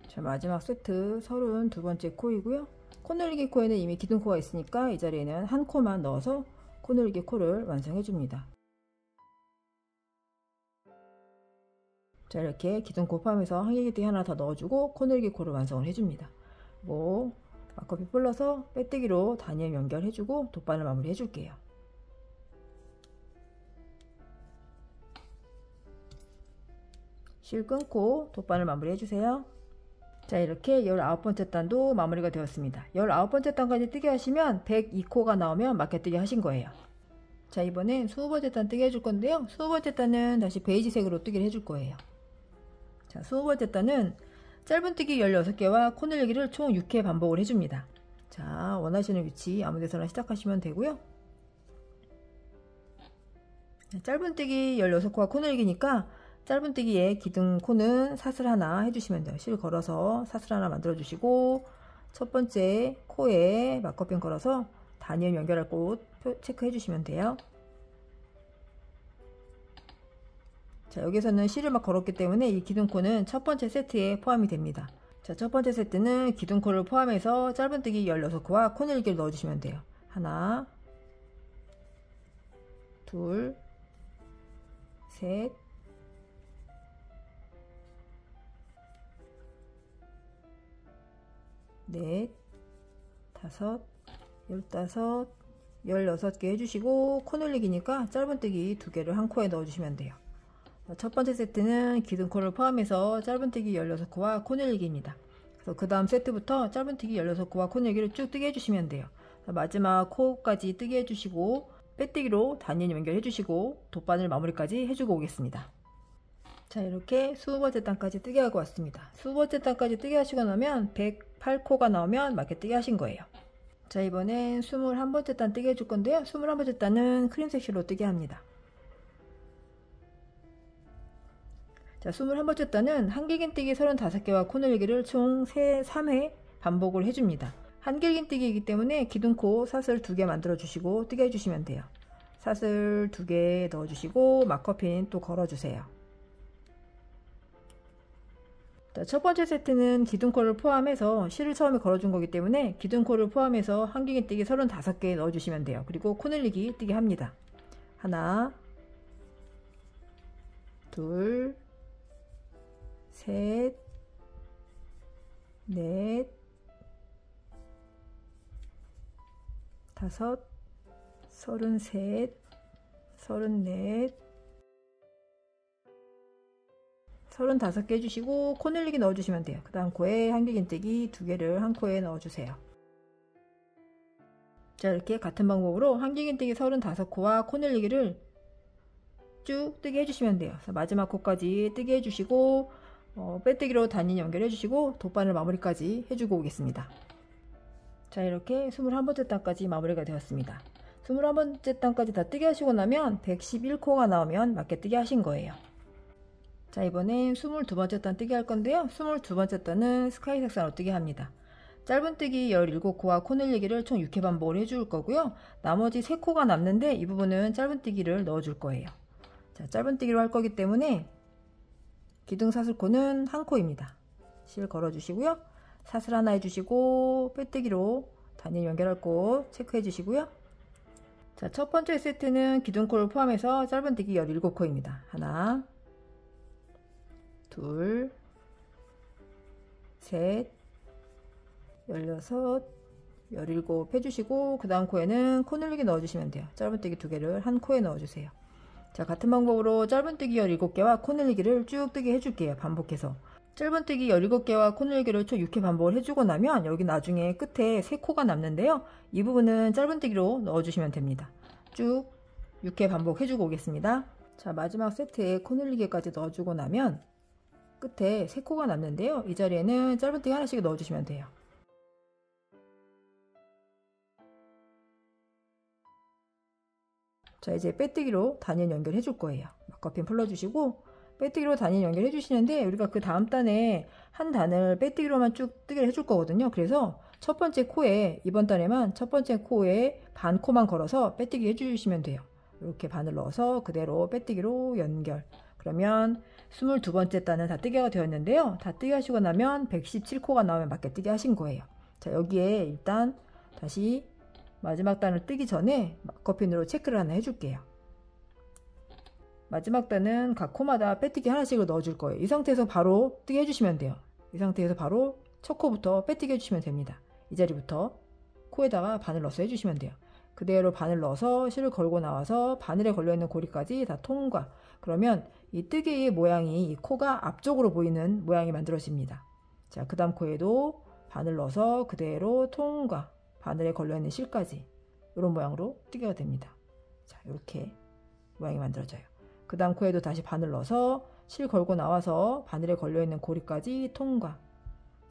자, 마지막 세트 32번째 코이고요. 코늘리기 코에는 이미 기둥코가 있으니까 이 자리에는 한 코만 넣어서 코늘리기 코를 완성해 줍니다. 자, 이렇게 기둥코 포함해서 한길긴뜨기 하나 더 넣어주고 코늘리기 코를 완성을 해줍니다. 그리고 막커핀 풀러서 빼뜨기로 단위를 연결해주고 돗바늘 마무리 해줄게요. 실 끊고 돗바늘 마무리 해주세요. 자, 이렇게 19번째 단도 마무리가 되었습니다. 19번째 단까지 뜨게 하시면 102코가 나오면 맞게뜨기 하신 거예요. 자, 이번엔 20번째 단 뜨게 해줄 건데요. 20번째 단은 다시 베이지색으로 뜨기를 해줄 거예요. 자, 20번째 단은 짧은뜨기 16개와 코늘리기를 총 6회 반복을 해줍니다. 자, 원하시는 위치 아무 데서나 시작하시면 되고요. 짧은뜨기 16코와 코늘리기니까 짧은뜨기에 기둥코는 사슬 하나 해주시면 돼요. 실 걸어서 사슬 하나 만들어 주시고 첫 번째 코에 막커핀 걸어서 단위를 연결할 곳 체크해 주시면 돼요. 자, 여기서는 실을 막 걸었기 때문에 이 기둥코는 첫 번째 세트에 포함이 됩니다. 자, 첫 번째 세트는 기둥코를 포함해서 짧은뜨기 16코와 코늘리기를 넣어 주시면 돼요. 하나, 둘, 셋, 넷, 다섯, 15, 16개 해주시고 코늘리기니까 짧은뜨기 2개를 한 코에 넣어주시면 돼요. 첫 번째 세트는 기둥코를 포함해서 짧은뜨기 16코와 코늘리기입니다. 그래서 그 다음 세트부터 짧은뜨기 16코와 코늘리기를 쭉 뜨게 해주시면 돼요. 마지막 코까지 뜨게 해주시고 빼뜨기로 단위를 연결해 주시고 돗바늘 마무리까지 해주고 오겠습니다. 자, 이렇게 20번째 단까지 뜨게 하고 왔습니다. 20번째 단까지 뜨게 하시고 나면 108코가 나오면 맞게 뜨게 하신 거예요. 자, 이번엔 21번째 단 뜨게 해줄 건데요. 21번째 단은 크림색 실로 뜨게 합니다. 자, 21번째 단은 한길긴뜨기 35개와 코늘리기를 총 3회 반복을 해줍니다. 한길긴뜨기이기 때문에 기둥코 사슬 2개 만들어 주시고 뜨게 해주시면 돼요. 사슬 2개 넣어주시고 막커핀 또 걸어주세요. 자, 첫 번째 세트는 기둥코를 포함해서 실을 처음에 걸어준 거기 때문에 기둥코를 포함해서 한길긴뜨기 35개 넣어주시면 돼요. 그리고 코늘리기 뜨게 합니다. 하나, 둘, 셋, 넷, 다섯, 33, 34, 35개 해주시고 코늘리기 넣어주시면 돼요. 그 다음 코에 한길긴뜨기 2개를 한 코에 넣어주세요. 자, 이렇게 같은 방법으로 한길긴뜨기 35코와 코늘리기를 쭉 뜨게 해주시면 돼요. 그래서 마지막 코까지 뜨게 해주시고 빼뜨기로 단위 연결해 주시고 돗바늘 마무리까지 해주고 오겠습니다. 자, 이렇게 21번째 단까지 마무리가 되었습니다. 21번째 단까지 다 뜨게 하시고 나면 111코가 나오면 맞게 뜨게 하신 거예요. 자, 이번엔 22번째 단 뜨게 할 건데요. 22번째 단은 스카이 색상으로 뜨게 합니다. 짧은뜨기 17코와 코늘리기를 총 6회 반복을 해줄 거고요. 나머지 3코가 남는데 이 부분은 짧은뜨기를 넣어줄 거예요. 자, 짧은뜨기로 할 거기 때문에 기둥사슬코는 한 코입니다. 실 걸어주시고요. 사슬 하나 해주시고 빼뜨기로 단위 연결할 곳 체크해 주시고요. 자, 첫 번째 세트는 기둥코를 포함해서 짧은뜨기 17코입니다. 하나, 둘, 셋, 16, 17 해주시고 그 다음 코에는 코늘리기 넣어주시면 돼요. 짧은뜨기 2개를 한 코에 넣어주세요. 자, 같은 방법으로 짧은뜨기 17개와 코늘리기를 쭉 뜨게 해줄게요. 반복해서 짧은뜨기 17개와 코늘리기를 총 6회 반복을 해주고 나면 여기 나중에 끝에 3코가 남는데요. 이 부분은 짧은뜨기로 넣어주시면 됩니다. 쭉 6회 반복해주고 오겠습니다. 자, 마지막 세트에 코늘리기까지 넣어주고 나면 끝에 3코가 남는데요. 이 자리에는 짧은뜨기 하나씩 넣어주시면 돼요. 자, 이제 빼뜨기로 단위를 연결해 줄 거예요. 막커핀 풀러주시고 빼뜨기로 단위를 연결해 주시는데 우리가 그 다음 단에 한 단을 빼뜨기로만 쭉 뜨게 해줄 거거든요. 그래서 첫 번째 코에 이번 단에만 첫 번째 코에 반 코만 걸어서 빼뜨기 해주시면 돼요. 이렇게 반을 넣어서 그대로 빼뜨기로 연결. 그러면 22번째 단은 다 뜨개가 되었는데요. 다 뜨게 하시고 나면 117코가 나오면 맞게 뜨게 하신 거예요. 자, 여기에 일단 다시 마지막 단을 뜨기 전에 막커핀으로 체크를 하나 해줄게요. 마지막 단은 각 코마다 빼뜨기 하나씩을 넣어줄 거예요. 이 상태에서 바로 뜨게 해주시면 돼요. 이 상태에서 바로 첫 코부터 빼뜨기 해주시면 됩니다. 이 자리부터 코에다가 바늘 넣어서 해주시면 돼요. 그대로 바늘 넣어서 실을 걸고 나와서 바늘에 걸려있는 고리까지 다 통과. 그러면 이 뜨개의 모양이 이 코가 앞쪽으로 보이는 모양이 만들어집니다. 자, 그 다음 코에도 바늘 넣어서 그대로 통과. 바늘에 걸려있는 실까지 이런 모양으로 뜨개가 됩니다. 자, 이렇게 모양이 만들어져요. 그 다음 코에도 다시 바늘 넣어서 실 걸고 나와서 바늘에 걸려있는 고리까지 통과.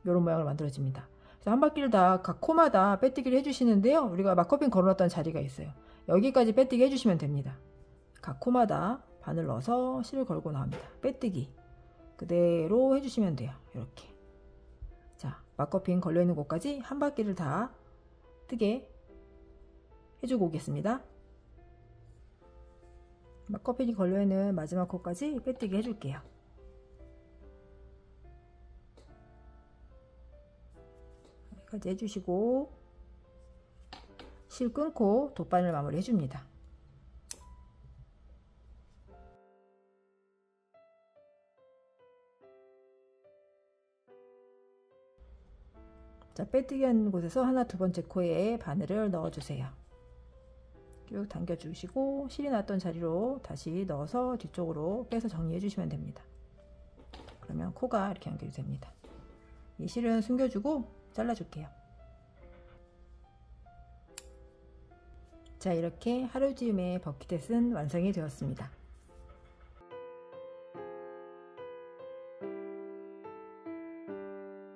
이런 모양을 만들어집니다. 그래서 한 바퀴를 다 각 코마다 빼뜨기를 해주시는데요. 우리가 마커핀 걸어놨던 자리가 있어요. 여기까지 빼뜨기 해주시면 됩니다. 각 코마다 바늘 넣어서 실을 걸고 나옵니다. 빼뜨기 그대로 해주시면 돼요. 이렇게. 자, 마커핀 걸려있는 곳까지 한 바퀴를 다 뜨게 해주고 오겠습니다. 마커핀이 걸려있는 마지막 코까지 빼뜨기 해줄게요. 여기까지 해주시고 실 끊고 돗바늘 마무리 해줍니다. 자, 빼뜨기 한 곳에서 하나 두 번째 코에 바늘을 넣어주세요. 쭉 당겨주시고 실이 났던 자리로 다시 넣어서 뒤쪽으로 빼서 정리해 주시면 됩니다. 그러면 코가 이렇게 연결이 됩니다. 이 실은 숨겨주고 잘라줄게요. 자, 이렇게 하루지움의 버킷햇은 완성이 되었습니다.